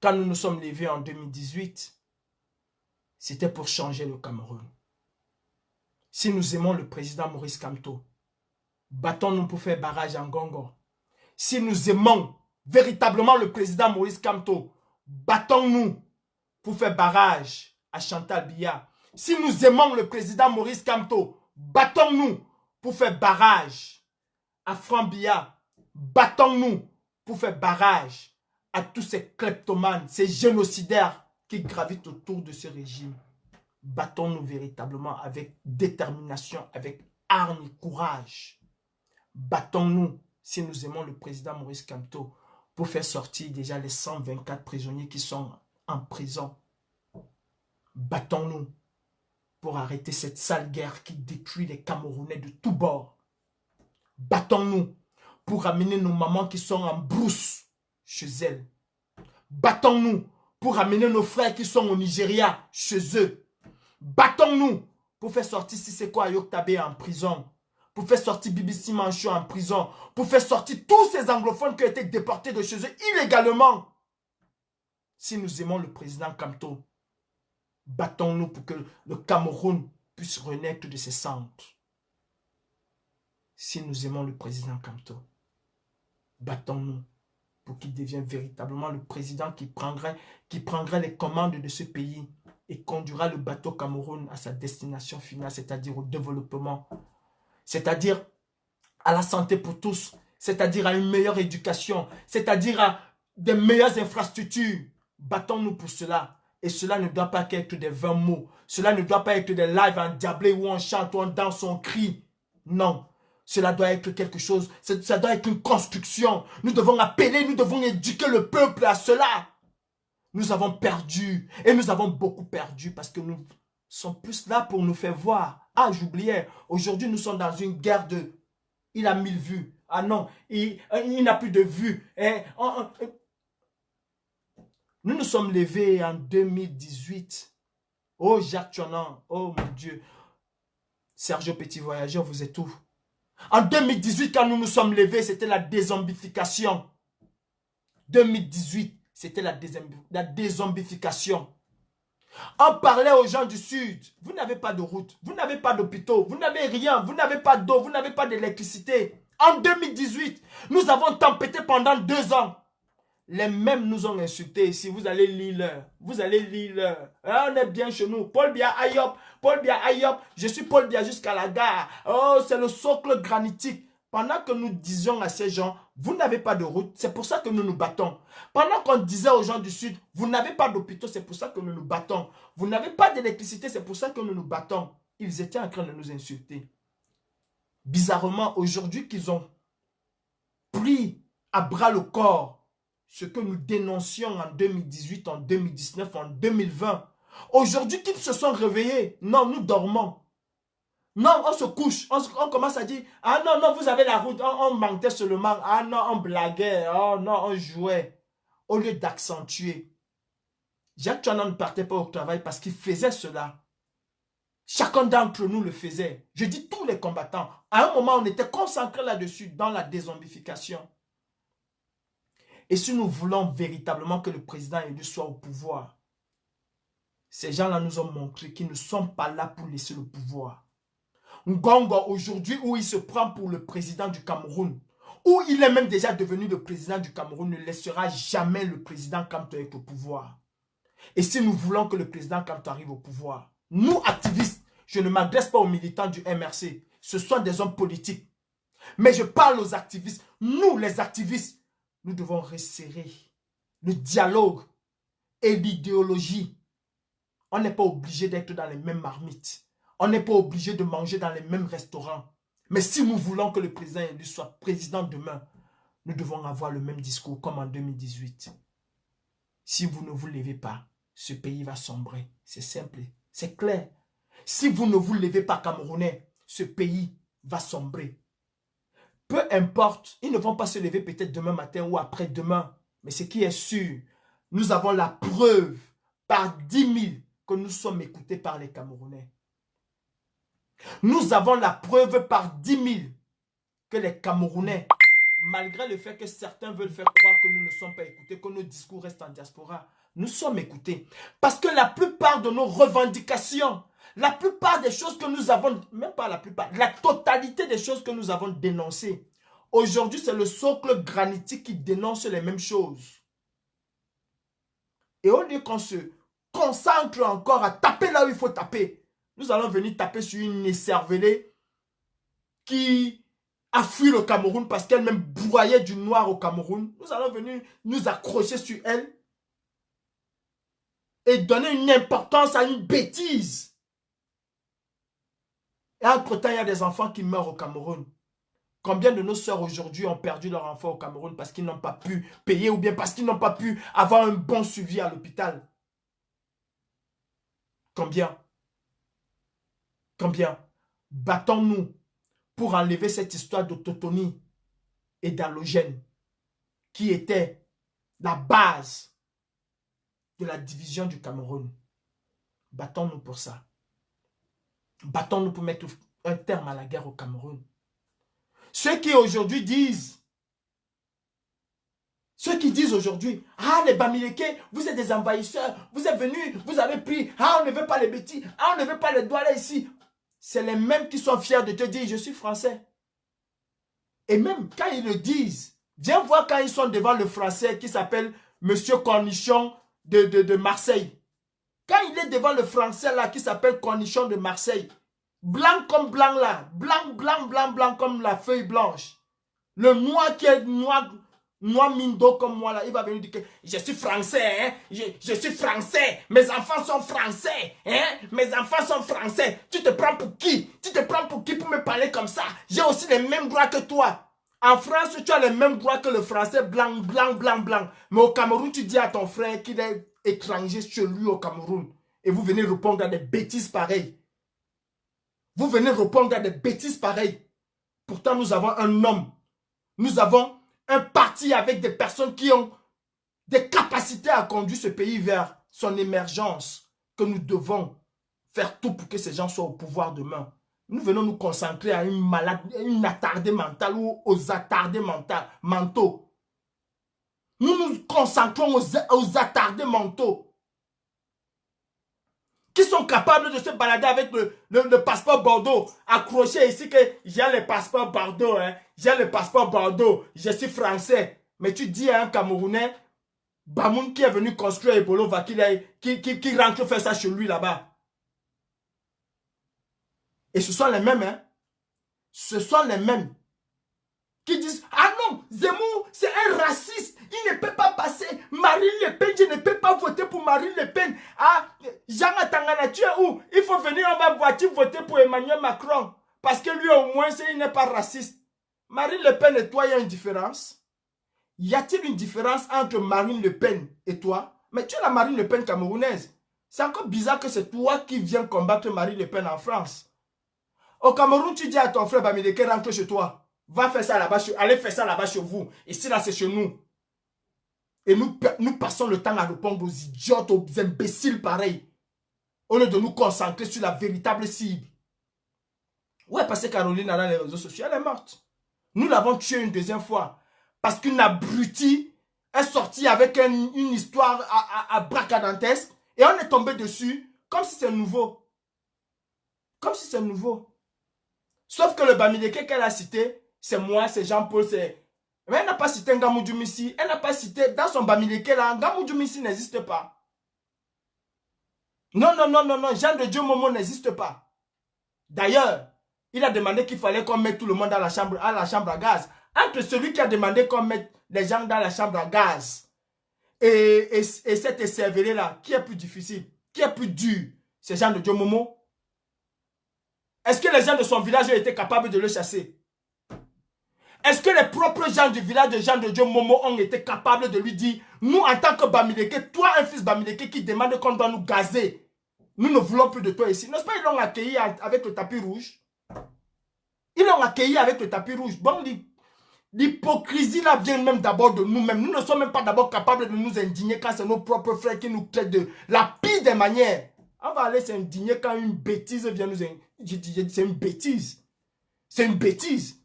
Quand nous nous sommes levés en 2018, c'était pour changer le Cameroun. Si nous aimons le président Maurice Kamto, battons-nous pour faire barrage en Ngongo. Si nous aimons véritablement le président Maurice Kamto, battons-nous pour faire barrage à Chantal Biya. Si nous aimons le président Maurice Kamto, battons-nous pour faire barrage à Franck Biya. Battons-nous pour faire barrage à tous ces kleptomanes, ces génocidaires qui gravitent autour de ce régime. Battons-nous véritablement avec détermination, avec hargne et courage. Battons-nous, si nous aimons le président Maurice Kamto, pour faire sortir déjà les 124 prisonniers qui sont en prison. Battons-nous pour arrêter cette sale guerre qui détruit les Camerounais de tous bords. Battons-nous pour amener nos mamans qui sont en brousse chez elles. Battons-nous pour amener nos frères qui sont au Nigeria chez eux. Battons-nous pour faire sortir Sisseko Ayoktabe en prison. pour faire sortir BBC Manchot en prison, pour faire sortir tous ces anglophones qui ont été déportés de chez eux illégalement. Si nous aimons le président Kamto, battons-nous pour que le Cameroun puisse renaître de ses cendres. Si nous aimons le président Kamto, battons-nous pour qu'il devienne véritablement le président qui prendrait les commandes de ce pays et conduira le bateau Cameroun à sa destination finale, c'est-à-dire au développement, c'est-à-dire à la santé pour tous, c'est-à-dire à une meilleure éducation, c'est-à-dire à des meilleures infrastructures. Battons-nous pour cela. Et cela ne doit pas être des vains mots. Cela ne doit pas être des lives endiablés où on chante, où on danse, où on crie. Non. Cela doit être quelque chose, ça doit être une construction. Nous devons appeler, nous devons éduquer le peuple à cela. Nous avons perdu, et nous avons beaucoup perdu parce que nous sommes plus là pour nous faire voir. Ah, j'oubliais, aujourd'hui nous sommes dans une guerre de... Il a 1000 vues. Ah non, il n'a plus de vues. Nous nous sommes levés en 2018. Oh, Jacques Chonan, oh mon Dieu. Sergio Petit Voyageur, vous êtes où? En 2018, quand nous nous sommes levés, c'était la dézombification. 2018, c'était la dézombification. On parlait aux gens du Sud, vous n'avez pas de route, vous n'avez pas d'hôpitaux, vous n'avez rien, vous n'avez pas d'eau, vous n'avez pas d'électricité. En 2018, nous avons tempêté pendant 2 ans. Les mêmes nous ont insultés ici. Vous allez lire leur. Vous allez lire leur. Ah, on est bien chez nous. Paul Biya Ayop. Paul Biya Ayop. Je suis Paul Biya jusqu'à la gare. Oh, c'est le socle granitique. Pendant que nous disions à ces gens, vous n'avez pas de route, c'est pour ça que nous nous battons. Pendant qu'on disait aux gens du Sud, vous n'avez pas d'hôpitaux, c'est pour ça que nous nous battons. Vous n'avez pas d'électricité, c'est pour ça que nous nous battons. Ils étaient en train de nous insulter. Bizarrement, aujourd'hui qu'ils ont pris à bras le corps ce que nous dénoncions en 2018, en 2019, en 2020. Aujourd'hui qu'ils se sont réveillés, non, nous dormons. Non, on se couche, on commence à dire, ah non, non, vous avez la route, on mentait seulement, ah non, on blaguait, oh non, on jouait. Au lieu d'accentuer. Jacques Chonan ne partait pas au travail parce qu'il faisait cela. Chacun d'entre nous le faisait. Je dis tous les combattants. À un moment, on était concentrés là-dessus, dans la dézombification. Et si nous voulons véritablement que le président élu soit au pouvoir, ces gens-là nous ont montré qu'ils ne sont pas là pour laisser le pouvoir. Ngongo, aujourd'hui, où il se prend pour le président du Cameroun, où il est même déjà devenu le président du Cameroun, ne laissera jamais le président Kamto être au pouvoir. Et si nous voulons que le président Kamto arrive au pouvoir, nous, activistes, je ne m'adresse pas aux militants du MRC, ce sont des hommes politiques. Mais je parle aux activistes. Nous, les activistes, nous devons resserrer le dialogue et l'idéologie. On n'est pas obligé d'être dans les mêmes marmites. On n'est pas obligé de manger dans les mêmes restaurants. Mais si nous voulons que le président élu soit président demain, nous devons avoir le même discours comme en 2018. Si vous ne vous levez pas, ce pays va sombrer. C'est simple, c'est clair. Si vous ne vous levez pas, Camerounais, ce pays va sombrer. Peu importe, ils ne vont pas se lever peut-être demain matin ou après-demain. Mais ce qui est sûr, nous avons la preuve par 10 000 que nous sommes écoutés par les Camerounais. Nous avons la preuve par 10 000 que les Camerounais, malgré le fait que certains veulent faire croire que nous ne sommes pas écoutés, que nos discours restent en diaspora, nous sommes écoutés. Parce que la plupart de nos revendications, la plupart des choses que nous avons, même pas la plupart, la totalité des choses que nous avons dénoncées, aujourd'hui c'est le socle granitique qui dénonce les mêmes choses. Et au lieu qu'on se concentre encore à taper là où il faut taper, nous allons venir taper sur une écervelée qui a fui le Cameroun parce qu'elle-même broyait du noir au Cameroun. Nous allons venir nous accrocher sur elle et donner une importance à une bêtise. Et entre-temps, il y a des enfants qui meurent au Cameroun. Combien de nos sœurs aujourd'hui ont perdu leur enfant au Cameroun parce qu'ils n'ont pas pu payer ou bien parce qu'ils n'ont pas pu avoir un bon suivi à l'hôpital? Combien? Combien? Battons-nous pour enlever cette histoire d'autotomie et d'allogène qui était la base de la division du Cameroun. Battons-nous pour ça. Battons-nous pour mettre un terme à la guerre au Cameroun. Ceux qui aujourd'hui disent, aujourd'hui, ah les Bamileke, vous êtes des envahisseurs, vous êtes venus, vous avez pris, ah on ne veut pas les bêtis, ah on ne veut pas les douanes ici. C'est les mêmes qui sont fiers de te dire, je suis français. Et même quand ils le disent, viens voir quand ils sont devant le français qui s'appelle Monsieur Cornichon de Marseille. Quand il est devant le français là qui s'appelle Cornichon de Marseille, blanc comme blanc là, blanc comme la feuille blanche. Le noir qui est noir mindo comme moi là, il va venir dire que je suis français, hein? Je suis français, mes enfants sont français, hein? Mes enfants sont français. Tu te prends pour qui? Tu te prends pour qui pour me parler comme ça? J'ai aussi les mêmes droits que toi. En France, tu as les mêmes droits que le français blanc. Mais au Cameroun, tu dis à ton frère qu'il est étranger chez lui au Cameroun. Et vous venez répondre à des bêtises pareilles. Vous venez répondre à des bêtises pareilles. Pourtant, nous avons un homme. Nous avons un parti avec des personnes qui ont des capacités à conduire ce pays vers son émergence. Que nous devons faire tout pour que ces gens soient au pouvoir demain. Nous venons nous concentrer à une attardée mentale ou aux attardés mentaux. Nous nous concentrons aux attardés mentaux qui sont capables de se balader avec le passeport Bordeaux, accroché ici que j'ai le passeport Bordeaux, hein, j'ai le passeport Bordeaux, je suis français. Mais tu dis à un Camerounais, Bamoun qui est venu construire Ebolova, qui rentre faire ça chez lui là-bas. Et ce sont les mêmes, hein. Ce sont les mêmes qui disent, ah non, Zemmour, c'est un raciste. Il ne peut pas passer. Marine Le Pen, je ne peux pas voter pour Marine Le Pen. Ah, Jean Atangana, tu es où? Il faut venir en ma voiture voter pour Emmanuel Macron. Parce que lui, au moins, il n'est pas raciste. Marine Le Pen et toi, il y a une différence. Y a-t-il une différence entre Marine Le Pen et toi? Mais tu es la Marine Le Pen camerounaise. C'est encore bizarre que c'est toi qui viens combattre Marine Le Pen en France. Au Cameroun, tu dis à ton frère Bamileke, rentre chez toi. Va faire ça là-bas, allez faire ça là-bas chez vous. Ici, là, c'est chez nous. Et nous passons le temps à répondre aux idiotes, aux imbéciles pareils. Au lieu de nous concentrer sur la véritable cible. Où est passée Caroline dans les réseaux sociaux? Elle est morte. Nous l'avons tuée une deuxième fois. Parce qu'une abrutie est sortie avec une histoire à bracadantesque. Et on est tombé dessus comme si c'est nouveau. Comme si c'est nouveau. Sauf que le Bamileke qu'elle a cité, c'est moi, c'est Jean-Paul, c'est... Mais elle n'a pas cité Ngamou Djoumissi. Elle n'a pas cité, dans son Bamileke là, Ngamou Djoumissi n'existe pas. Non, Jean de Dieu Momo n'existe pas. D'ailleurs, il a demandé qu'il fallait qu'on mette tout le monde à la chambre à gaz. Entre celui qui a demandé qu'on mette les gens dans la chambre à gaz et cet écervelé là, qui est plus difficile, qui est plus dur? C'est Jean de Dieu Momo. Est-ce que les gens de son village ont été capables de le chasser? Est-ce que les propres gens du village de Jean de Dieu Momo ont été capables de lui dire, nous en tant que Bamileke, toi un fils Bamileke qui demande qu'on doit nous gazer, nous ne voulons plus de toi ici. N'est-ce pas, ils l'ont accueilli avec le tapis rouge? Ils l'ont accueilli avec le tapis rouge. Bon, l'hypocrisie là vient même d'abord de nous-mêmes. Nous ne sommes même pas d'abord capables de nous indigner quand c'est nos propres frères qui nous traitent de la pire des manières. On va aller s'indigner quand une bêtise vient nous indigner. C'est une bêtise. C'est une bêtise.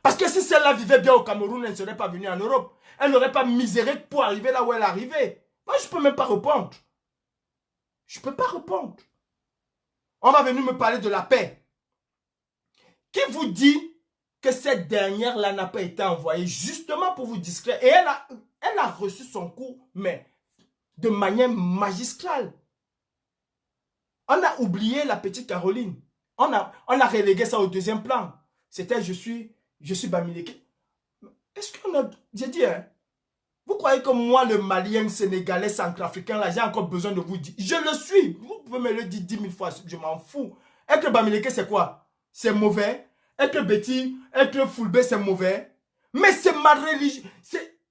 Parce que si celle-là vivait bien au Cameroun, elle ne serait pas venue en Europe. Elle n'aurait pas miséré pour arriver là où elle est arrivée. Moi, je ne peux même pas répondre. Je ne peux pas répondre. On va venir me parler de la paix. Qui vous dit que cette dernière-là n'a pas été envoyée justement pour vous distraire? Et elle a reçu son coup, mais de manière magistrale. On a oublié la petite Caroline. On a relégué ça au deuxième plan. C'était je suis Bamileke. Est-ce qu'on a... J'ai dit, hein, vous croyez que moi, le Malien, Sénégalais, Centrafricain, là, j'ai encore besoin de vous dire. Je le suis. Vous pouvez me le dire 10 000 fois, je m'en fous. Être Bamileke, c'est quoi? C'est mauvais. Être Betty, être Fulbe, c'est mauvais. Mais c'est ma religion.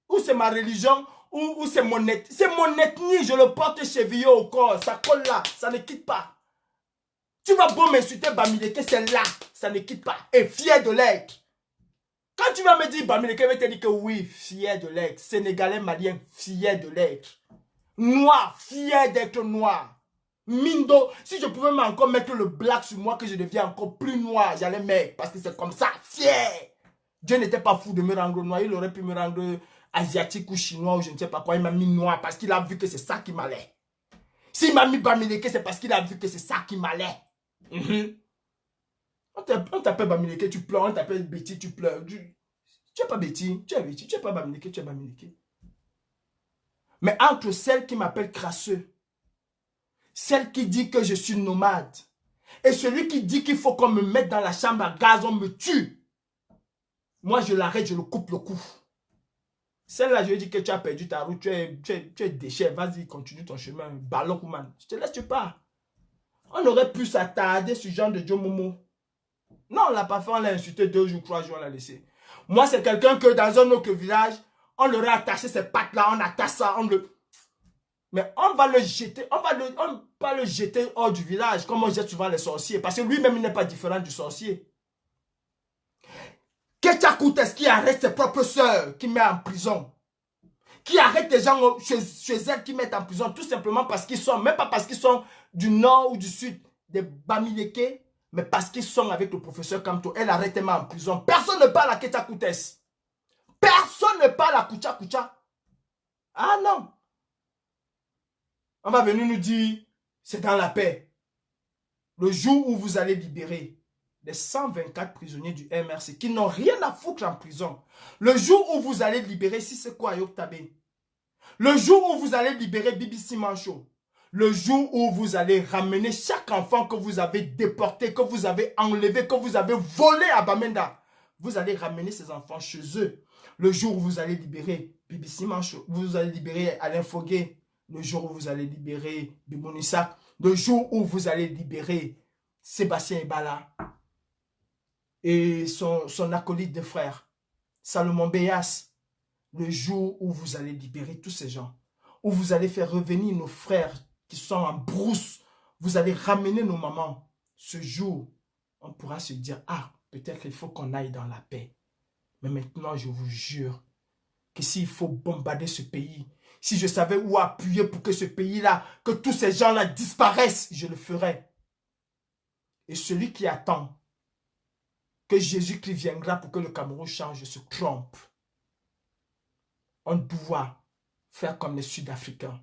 Ou c'est ma religion, ou c'est mon ethnie. C'est mon ethnie, je le porte chevillé au corps. Ça colle là, ça ne quitte pas. Tu vas beau m'insulter Bamileke, c'est là, ça ne quitte pas. Et fier de l'être. Quand tu vas me dire Bamileke, je vais te dire que oui, fier de l'être. Sénégalais, malien, fier de l'être. Noir, fier d'être noir. Mindo, si je pouvais encore mettre le black sur moi, que je deviens encore plus noir, j'allais mettre, parce que c'est comme ça, fier. Dieu n'était pas fou de me rendre noir. Il aurait pu me rendre asiatique ou chinois ou je ne sais pas quoi. Il m'a mis noir parce qu'il a vu que c'est ça qui m'allait. S'il m'a mis Bamileke, c'est parce qu'il a vu que c'est ça qui m'allait. On t'appelle Bamileke, tu pleures. On t'appelle Betty, tu pleures. Tu n'es pas Betty, tu es Betty. Tu n'es pas Bamileke, tu es Bamileke. Mais entre celle qui m'appelle crasseux, celle qui dit que je suis nomade, et celui qui dit qu'il faut qu'on me mette dans la chambre à gaz, on me tue. Moi, je l'arrête, je le coupe le cou. Celle-là, je lui dis que tu as perdu ta route, tu es déchet, vas-y, continue ton chemin. Ballon, man. Je te laisse, tu pars. On aurait pu s'attarder sur ce genre de Joe Momo. Non, on l'a pas fait, on l'a insulté 2 jours, 3 jours, on l'a laissé. Moi, c'est quelqu'un que dans un autre village, on leur a attaché ces pattes-là, on attache ça, on le... Mais on va le jeter, on va le jeter hors du village, comme on jette souvent les sorciers. Parce que lui-même, il n'est pas différent du sorcier. Ketia Koutes qui arrête ses propres sœurs, qui met en prison. Qui arrête les gens chez elles, qui mettent en prison, tout simplement parce qu'ils sont, même pas parce qu'ils sont du nord ou du sud, des Bamileke, mais parce qu'ils sont avec le professeur Kamto. Elle arrête tellement en prison. Personne ne parle à Ketia Koutes. Personne ne parle à Koucha Koucha. Ah non. On va venir nous dire, c'est dans la paix. Le jour où vous allez libérer les 124 prisonniers du MRC qui n'ont rien à foutre en prison. Le jour où vous allez libérer Sissoko Ayok Tabé. Le jour où vous allez libérer BBC Mancho. Le jour où vous allez ramener chaque enfant que vous avez déporté, que vous avez enlevé, que vous avez volé à Bamenda. Vous allez ramener ces enfants chez eux. Le jour où vous allez libérer BBC Mancho, vous allez libérer Alain Fogué. Le jour où vous allez libérer Bibonissa. Le jour où vous allez libérer Sébastien Ebala et son acolyte de frère, Salomon Beyas. Le jour où vous allez libérer tous ces gens, où vous allez faire revenir nos frères qui sont en brousse, vous allez ramener nos mamans. Ce jour, on pourra se dire, ah, peut-être qu'il faut qu'on aille dans la paix. Mais maintenant, je vous jure que s'il faut bombarder ce pays, si je savais où appuyer pour que ce pays-là, que tous ces gens-là disparaissent, je le ferais. Et celui qui attend que Jésus-Christ viendra pour que le Cameroun change se trompe. On doit faire comme les Sud-Africains.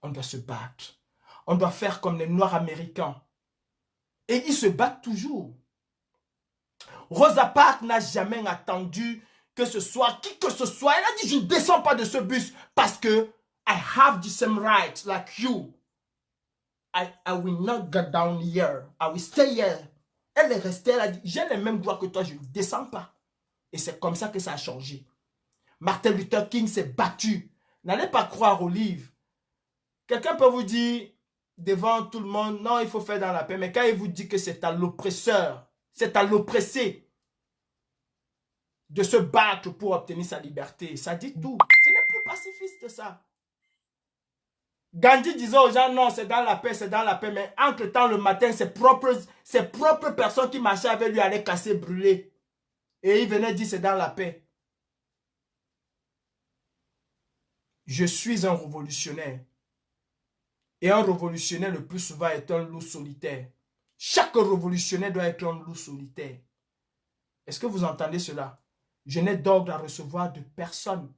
On doit se battre. On doit faire comme les Noirs américains. Et ils se battent toujours. Rosa Parks n'a jamais attendu que ce soit qui que ce soit. Elle a dit, je ne descends pas de ce bus parce que I have the same rights like you. I will not go down here. I will stay here. Elle est restée, elle a dit, j'ai les mêmes droits que toi, je ne descends pas. Et c'est comme ça que ça a changé. Martin Luther King s'est battu. N'allez pas croire au livre. Quelqu'un peut vous dire devant tout le monde, non, il faut faire dans la paix. Mais quand il vous dit que c'est à l'oppresseur, c'est à l'oppressé de se battre pour obtenir sa liberté, ça dit tout. Ce n'est plus pacifiste ça. Gandhi disait aux gens, non, c'est dans la paix, c'est dans la paix. Mais entre-temps, le matin, ses propres personnes qui marchaient avec lui allaient casser, brûler. Et il venait dire, c'est dans la paix. Je suis un révolutionnaire. Et un révolutionnaire, le plus souvent, est un loup solitaire. Chaque révolutionnaire doit être un loup solitaire. Est-ce que vous entendez cela? Je n'ai d'ordre à recevoir de personne.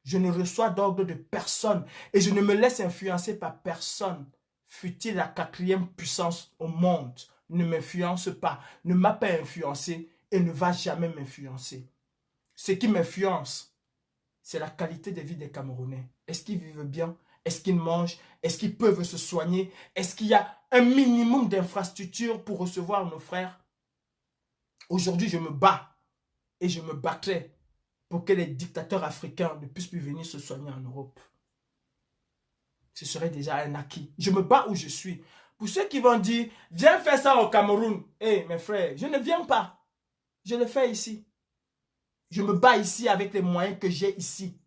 Je ne reçois d'ordre de personne. Et je ne me laisse influencer par personne. Fut-il la 4e puissance au monde, ne m'influence pas, ne m'a pas influencé et ne va jamais m'influencer. Ce qui m'influence, c'est la qualité de vie des Camerounais. Est-ce qu'ils vivent bien? Est-ce qu'ils mangent? Est-ce qu'ils peuvent se soigner? Est-ce qu'il y a un minimum d'infrastructures pour recevoir nos frères? Aujourd'hui, je me bats et je me battrai pour que les dictateurs africains ne puissent plus venir se soigner en Europe. Ce serait déjà un acquis. Je me bats où je suis. Pour ceux qui vont dire, viens faire ça au Cameroun. Eh, mes frères, je ne viens pas. Je le fais ici. Je me bats ici avec les moyens que j'ai ici.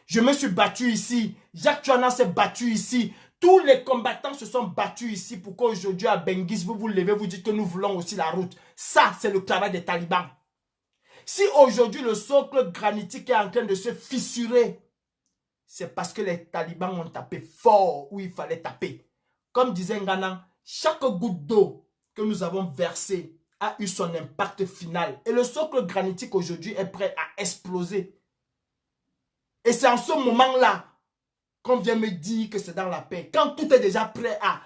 Je me suis battu ici. Jacques Chouana s'est battu ici. Tous les combattants se sont battus ici pour qu'aujourd'hui à Bengis, vous vous levez, vous dites que nous voulons aussi la route. Ça, c'est le travail des talibans. Si aujourd'hui le socle granitique est en train de se fissurer, c'est parce que les talibans ont tapé fort où il fallait taper. Comme disait Ngana, chaque goutte d'eau que nous avons versée a eu son impact final. Et le socle granitique aujourd'hui est prêt à exploser. Et c'est en ce moment-là qu'on vient me dire que c'est dans la paix. Quand tout est déjà prêt à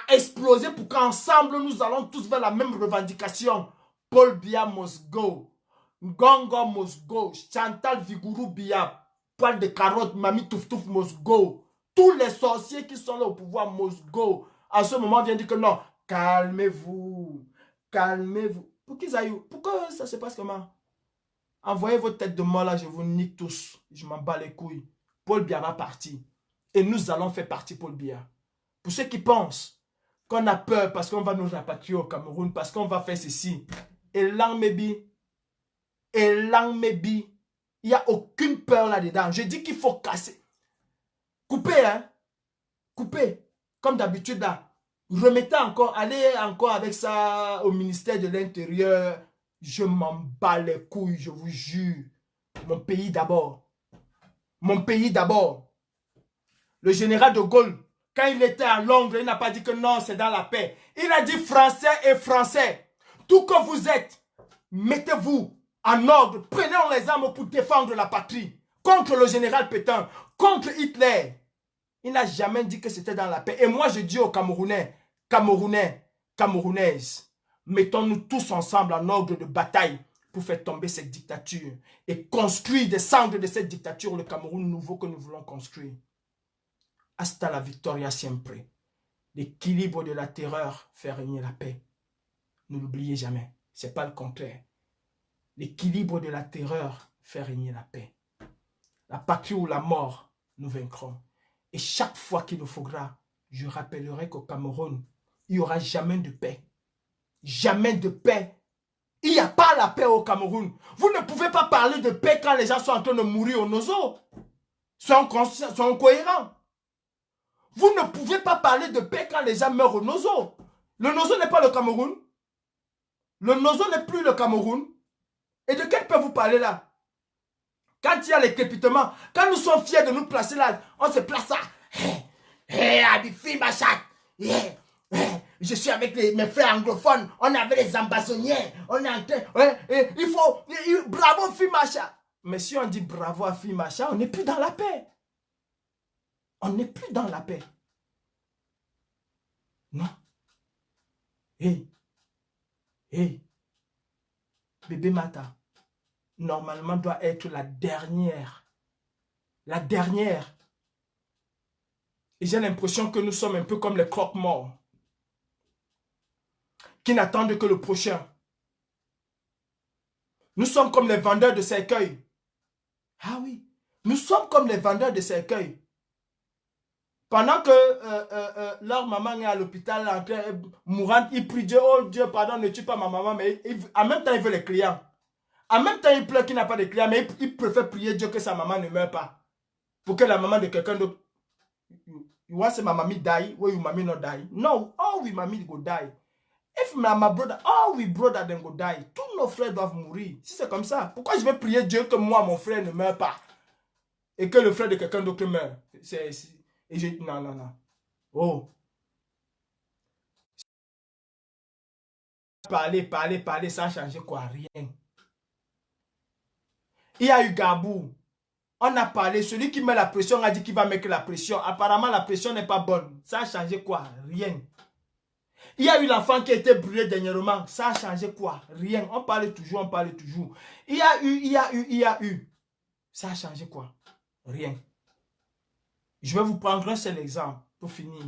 exploser pour qu'ensemble nous allons tous vers la même revendication. Paul Biya must go. Ngongo must go. Chantal Viguru Biya. Poil de carotte, Mami Touf Touf must go. Tous les sorciers qui sont là au pouvoir must go. À ce moment, on vient dire que non, calmez-vous. Calmez-vous. Pourquoi ça se passe comment? Envoyez vos têtes de mort là, je vous nique tous. Je m'en bats les couilles. Paul Biya va partir. Et nous allons faire partie Paul Biya. Pour ceux qui pensent qu'on a peur parce qu'on va nous rapatrier au Cameroun, parce qu'on va faire ceci. Et Langmebi, il n'y a aucune peur là-dedans. Je dis qu'il faut casser. Couper, hein. Couper. Comme d'habitude là. Remettez encore, allez encore avec ça au ministère de l'Intérieur. Je m'en bats les couilles, je vous jure. Mon pays d'abord. Mon pays d'abord. Le général de Gaulle, quand il était à Londres, il n'a pas dit que non, c'est dans la paix. Il a dit français et français. Tout que vous êtes, mettez-vous en ordre. Prenez les armes pour défendre la patrie. Contre le général Pétain, contre Hitler. Il n'a jamais dit que c'était dans la paix. Et moi, je dis aux Camerounais, Camerounaises, mettons-nous tous ensemble en ordre de bataille pour faire tomber cette dictature et construire des cendres de cette dictature le Cameroun nouveau que nous voulons construire. Hasta la victoria siempre. L'équilibre de la terreur fait régner la paix. Ne l'oubliez jamais. Ce n'est pas le contraire. L'équilibre de la terreur fait régner la paix. La patrie ou la mort, nous vaincrons. Et chaque fois qu'il le faudra, je rappellerai qu'au Cameroun, il n'y aura jamais de paix. Jamais de paix. Il n'y a pas la paix au Cameroun. Vous ne pouvez pas parler de paix quand les gens sont en train de mourir au Nozo. Sont cohérents. Vous ne pouvez pas parler de paix quand les gens meurent au Nozo. Le Nozo n'est pas le Cameroun. Le Nozo n'est plus le Cameroun. Et de quelle paix vous parlez là? Quand il y a les crépitements, quand nous sommes fiers de nous placer là, on se place là. Abifi Machat. Je suis avec mes frères anglophones. On est avec les ambassoniens. On est en train. Il faut. Bravo, Fimacha. Mais si on dit bravo à Fimacha, on n'est plus dans la paix. On n'est plus dans la paix. Non. Bébé Mata, normalement doit être la dernière. La dernière. Et j'ai l'impression que nous sommes un peu comme les croque-morts qui n'attendent que le prochain. Nous sommes comme les vendeurs de cercueils. Ah oui, nous sommes comme les vendeurs de cercueils. Pendant que leur maman est à l'hôpital en train mourante, ils prient Dieu, oh Dieu, pardon, ne tue pas ma maman, mais en même temps, il veut les clients. En même temps, il pleure qu'il n'a pas de clients, mais il préfère prier Dieu que sa maman ne meure pas. Pour que la maman de quelqu'un d'autre. You want to say my mommy die, where your mommy not die? No, all we mommy go die. If my brother, all we brother then go die. Tous nos frères doivent mourir. Si c'est comme ça, pourquoi je vais prier Dieu que moi, mon frère ne meure pas? Et que le frère de quelqu'un d'autre meure? Non. Oh. Parler, ça a changé quoi? Rien. Il y a eu Gabou. On a parlé, celui qui met la pression a dit qu'il va mettre la pression. Apparemment, la pression n'est pas bonne. Ça a changé quoi? Rien. Il y a eu l'enfant qui a été brûlé dernièrement. Ça a changé quoi? Rien. On parle toujours. Il y a eu. Ça a changé quoi? Rien. Je vais vous prendre un seul exemple pour finir.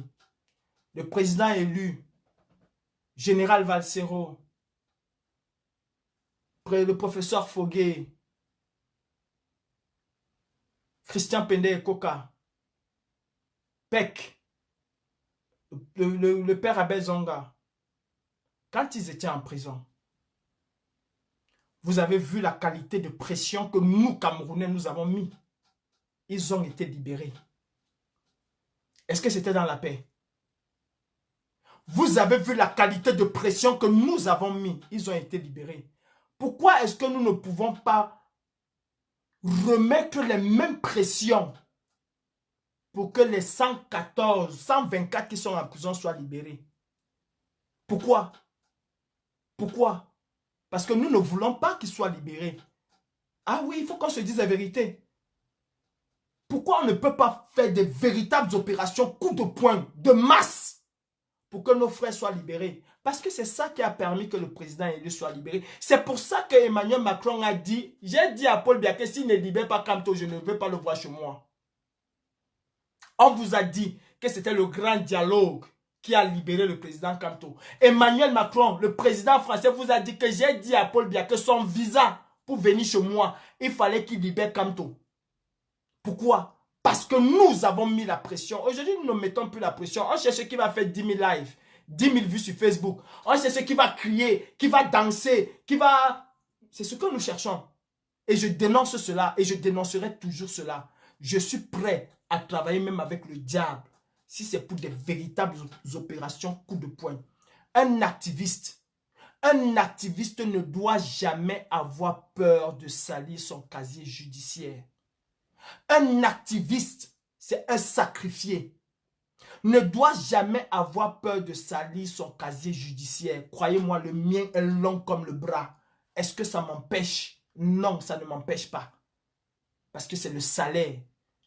Le président élu, Général Valsero, le professeur Foguet, Christian Pende Koka, Peck, le père Abel Zonga, quand ils étaient en prison, vous avez vu la qualité de pression que nous, Camerounais, nous avons mis. Ils ont été libérés. Est-ce que c'était dans la paix? Vous avez vu la qualité de pression que nous avons mis. Ils ont été libérés. Pourquoi est-ce que nous ne pouvons pas remettre les mêmes pressions pour que les 114, 124 qui sont en prison soient libérés? Pourquoi? Pourquoi? Parce que nous ne voulons pas qu'il soit libéré. Ah oui, il faut qu'on se dise la vérité. Pourquoi on ne peut pas faire de véritables opérations, coups de poing, de masse, pour que nos frères soient libérés? Parce que c'est ça qui a permis que le président élu soit libéré. C'est pour ça que Emmanuel Macron a dit, j'ai dit à Paul Biya que s'il ne libère pas Kamto, je ne veux pas le voir chez moi. On vous a dit que c'était le grand dialogue qui a libéré le président Kamto. Emmanuel Macron, le président français, vous a dit que j'ai dit à Paul Biya que son visa pour venir chez moi, il fallait qu'il libère Kamto. Pourquoi? Parce que nous avons mis la pression. Aujourd'hui, nous ne mettons plus la pression. On cherche qui va faire 10 000 lives, 10 000 vues sur Facebook. On cherche qui va crier, qui va danser, qui va... C'est ce que nous cherchons. Et je dénonce cela et je dénoncerai toujours cela. Je suis prêt à travailler même avec le diable si c'est pour des véritables opérations coup de poing. Un activiste ne doit jamais avoir peur de salir son casier judiciaire. Un activiste, c'est un sacrifié, ne doit jamais avoir peur de salir son casier judiciaire. Croyez-moi, le mien est long comme le bras. Est-ce que ça m'empêche? Non, ça ne m'empêche pas. Parce que c'est le salaire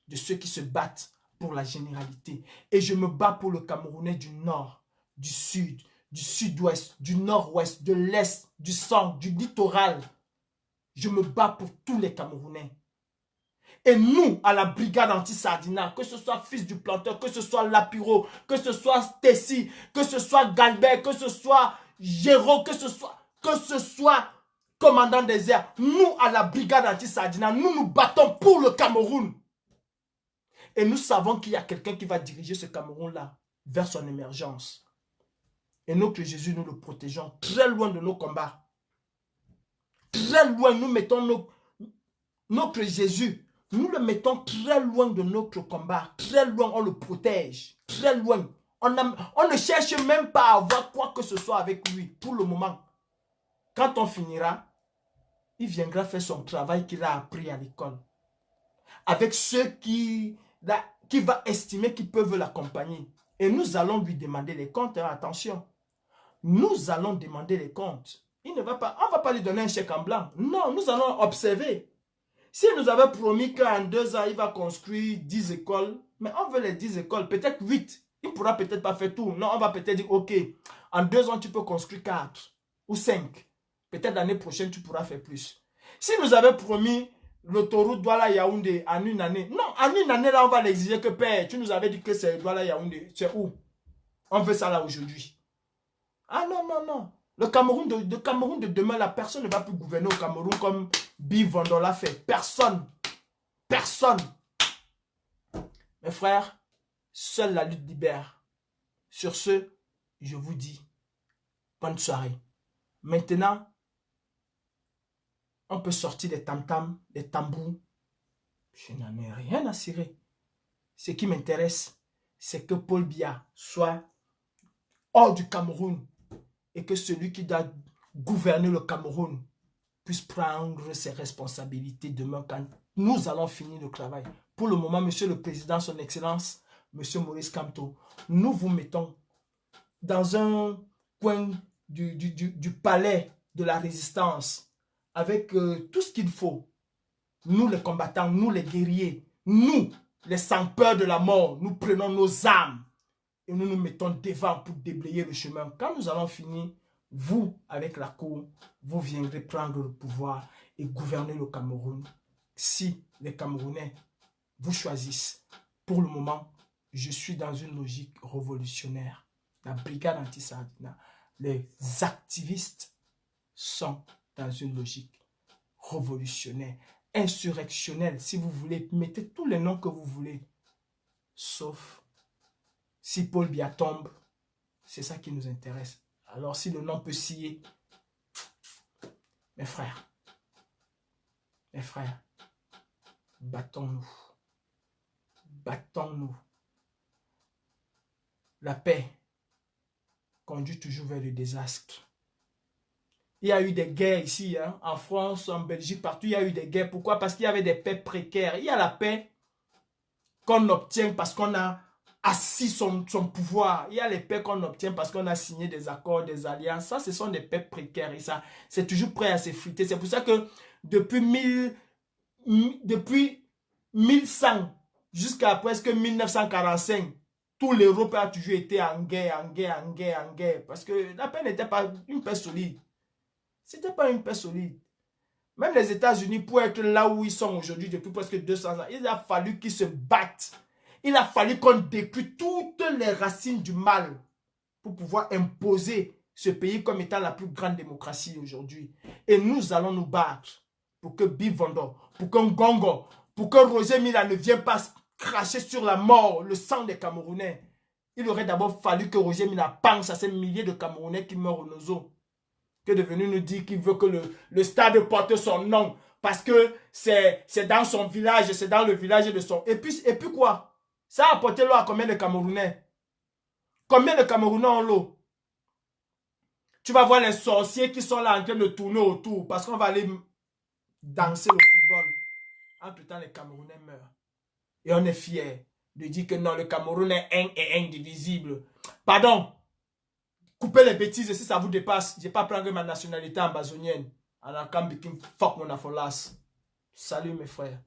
de ceux qui se battent pour la généralité. Et je me bats pour le Camerounais du Nord, du Sud, du Sud-Ouest, du Nord-Ouest, de l'Est, du Centre, du littoral. Je me bats pour tous les Camerounais. Et nous, à la brigade anti-Sardina, que ce soit Fils du Planteur, que ce soit Lapiro, que ce soit Tessie, que ce soit Galbert, que ce soit Géraud, que ce soit commandant des airs, nous, à la brigade anti-Sardina, nous nous battons pour le Cameroun. Et nous savons qu'il y a quelqu'un qui va diriger ce Cameroun-là vers son émergence. Et notre Jésus, nous le protégeons très loin de nos combats. Très loin, nous mettons notre Jésus. Nous le mettons très loin de notre combat. Très loin, on le protège. Très loin. On ne cherche même pas à avoir quoi que ce soit avec lui pour le moment. Quand on finira, il viendra faire son travail qu'il a appris à l'école. Avec ceux qui va estimer qu'ils peuvent l'accompagner. Et nous allons lui demander les comptes. Attention. Nous allons demander les comptes. On ne va pas lui donner un chèque en blanc. Non, nous allons observer. Si nous avait promis qu'en 2 ans, il va construire 10 écoles, mais on veut les 10 écoles, peut-être 8. Il ne pourra peut-être pas faire tout. Non, on va peut-être dire, ok, en 2 ans, tu peux construire 4 ou 5. Peut-être l'année prochaine, tu pourras faire plus. Si nous avait promis l'autoroute Douala-Yaoundé en 1 année, non, en 1 année, là, on va l'exiger que, père, tu nous avais dit que c'est Douala-Yaoundé. C'est où? On veut ça là aujourd'hui. Ah non, non, non. Le Cameroun de demain, la personne ne va plus gouverner au Cameroun comme Bill Vendor l'a fait. Personne. Personne. Mes frères, seule la lutte libère. Sur ce, je vous dis bonne soirée. Maintenant, on peut sortir des tam-tams, des tambours. Je n'en ai rien à cirer. Ce qui m'intéresse, c'est que Paul Biya soit hors du Cameroun et que celui qui doit gouverner le Cameroun puisse prendre ses responsabilités demain quand nous allons finir le travail. Pour le moment, Monsieur le Président, Son Excellence, Monsieur Maurice Kamto, nous vous mettons dans un coin du palais de la résistance avec tout ce qu'il faut. Nous les combattants, nous les guerriers, nous les sans-peur de la mort, nous prenons nos armes et nous nous mettons devant pour déblayer le chemin. Quand nous allons finir, vous, avec la cour, vous viendrez prendre le pouvoir et gouverner le Cameroun. Si les Camerounais vous choisissent, pour le moment, je suis dans une logique révolutionnaire. La brigade anti-Sardina, les activistes sont dans une logique révolutionnaire, insurrectionnelle. Si vous voulez, mettez tous les noms que vous voulez. Sauf si Paul Biya tombe, c'est ça qui nous intéresse. Alors si le nom peut scier, mes frères, battons-nous. Battons-nous. La paix conduit toujours vers le désastre. Il y a eu des guerres ici, hein, en France, en Belgique, partout, il y a eu des guerres. Pourquoi? Parce qu'il y avait des paix précaires. Il y a la paix qu'on obtient parce qu'on a assis son pouvoir. Il y a les paix qu'on obtient parce qu'on a signé des accords, des alliances. Ça, ce sont des paix précaires et ça, c'est toujours prêt à s'effriter. C'est pour ça que depuis 1100 jusqu'à presque 1945, tout l'Europe a toujours été en guerre, en guerre, en guerre, en guerre. Parce que la paix n'était pas une paix solide. C'était pas une paix solide. Même les États-Unis, pour être là où ils sont aujourd'hui depuis presque 200 ans, il a fallu qu'ils se battent. Il a fallu qu'on détruise toutes les racines du mal pour pouvoir imposer ce pays comme étant la plus grande démocratie aujourd'hui. Et nous allons nous battre pour que Bivondo, pour que Ngongo, pour que Roger Mila ne vienne pas cracher sur la mort, le sang des Camerounais. Il aurait d'abord fallu que Roger Mila pense à ces milliers de Camerounais qui meurent au Nozo. Que de venir nous dire qu'il veut que le stade porte son nom. Parce que c'est dans son village, c'est dans le village de son... Et puis quoi? Ça a apporté l'eau à combien de Camerounais? Combien de Camerounais ont l'eau? Tu vas voir les sorciers qui sont là en train de tourner autour parce qu'on va aller danser le football. Entre temps, les Camerounais meurent. Et on est fiers de dire que non, le Cameroun est un et indivisible. Pardon. Coupez les bêtises si ça vous dépasse. Je n'ai pas pris ma nationalité amazonienne. Alors, fuck mon afolas. Salut mes frères.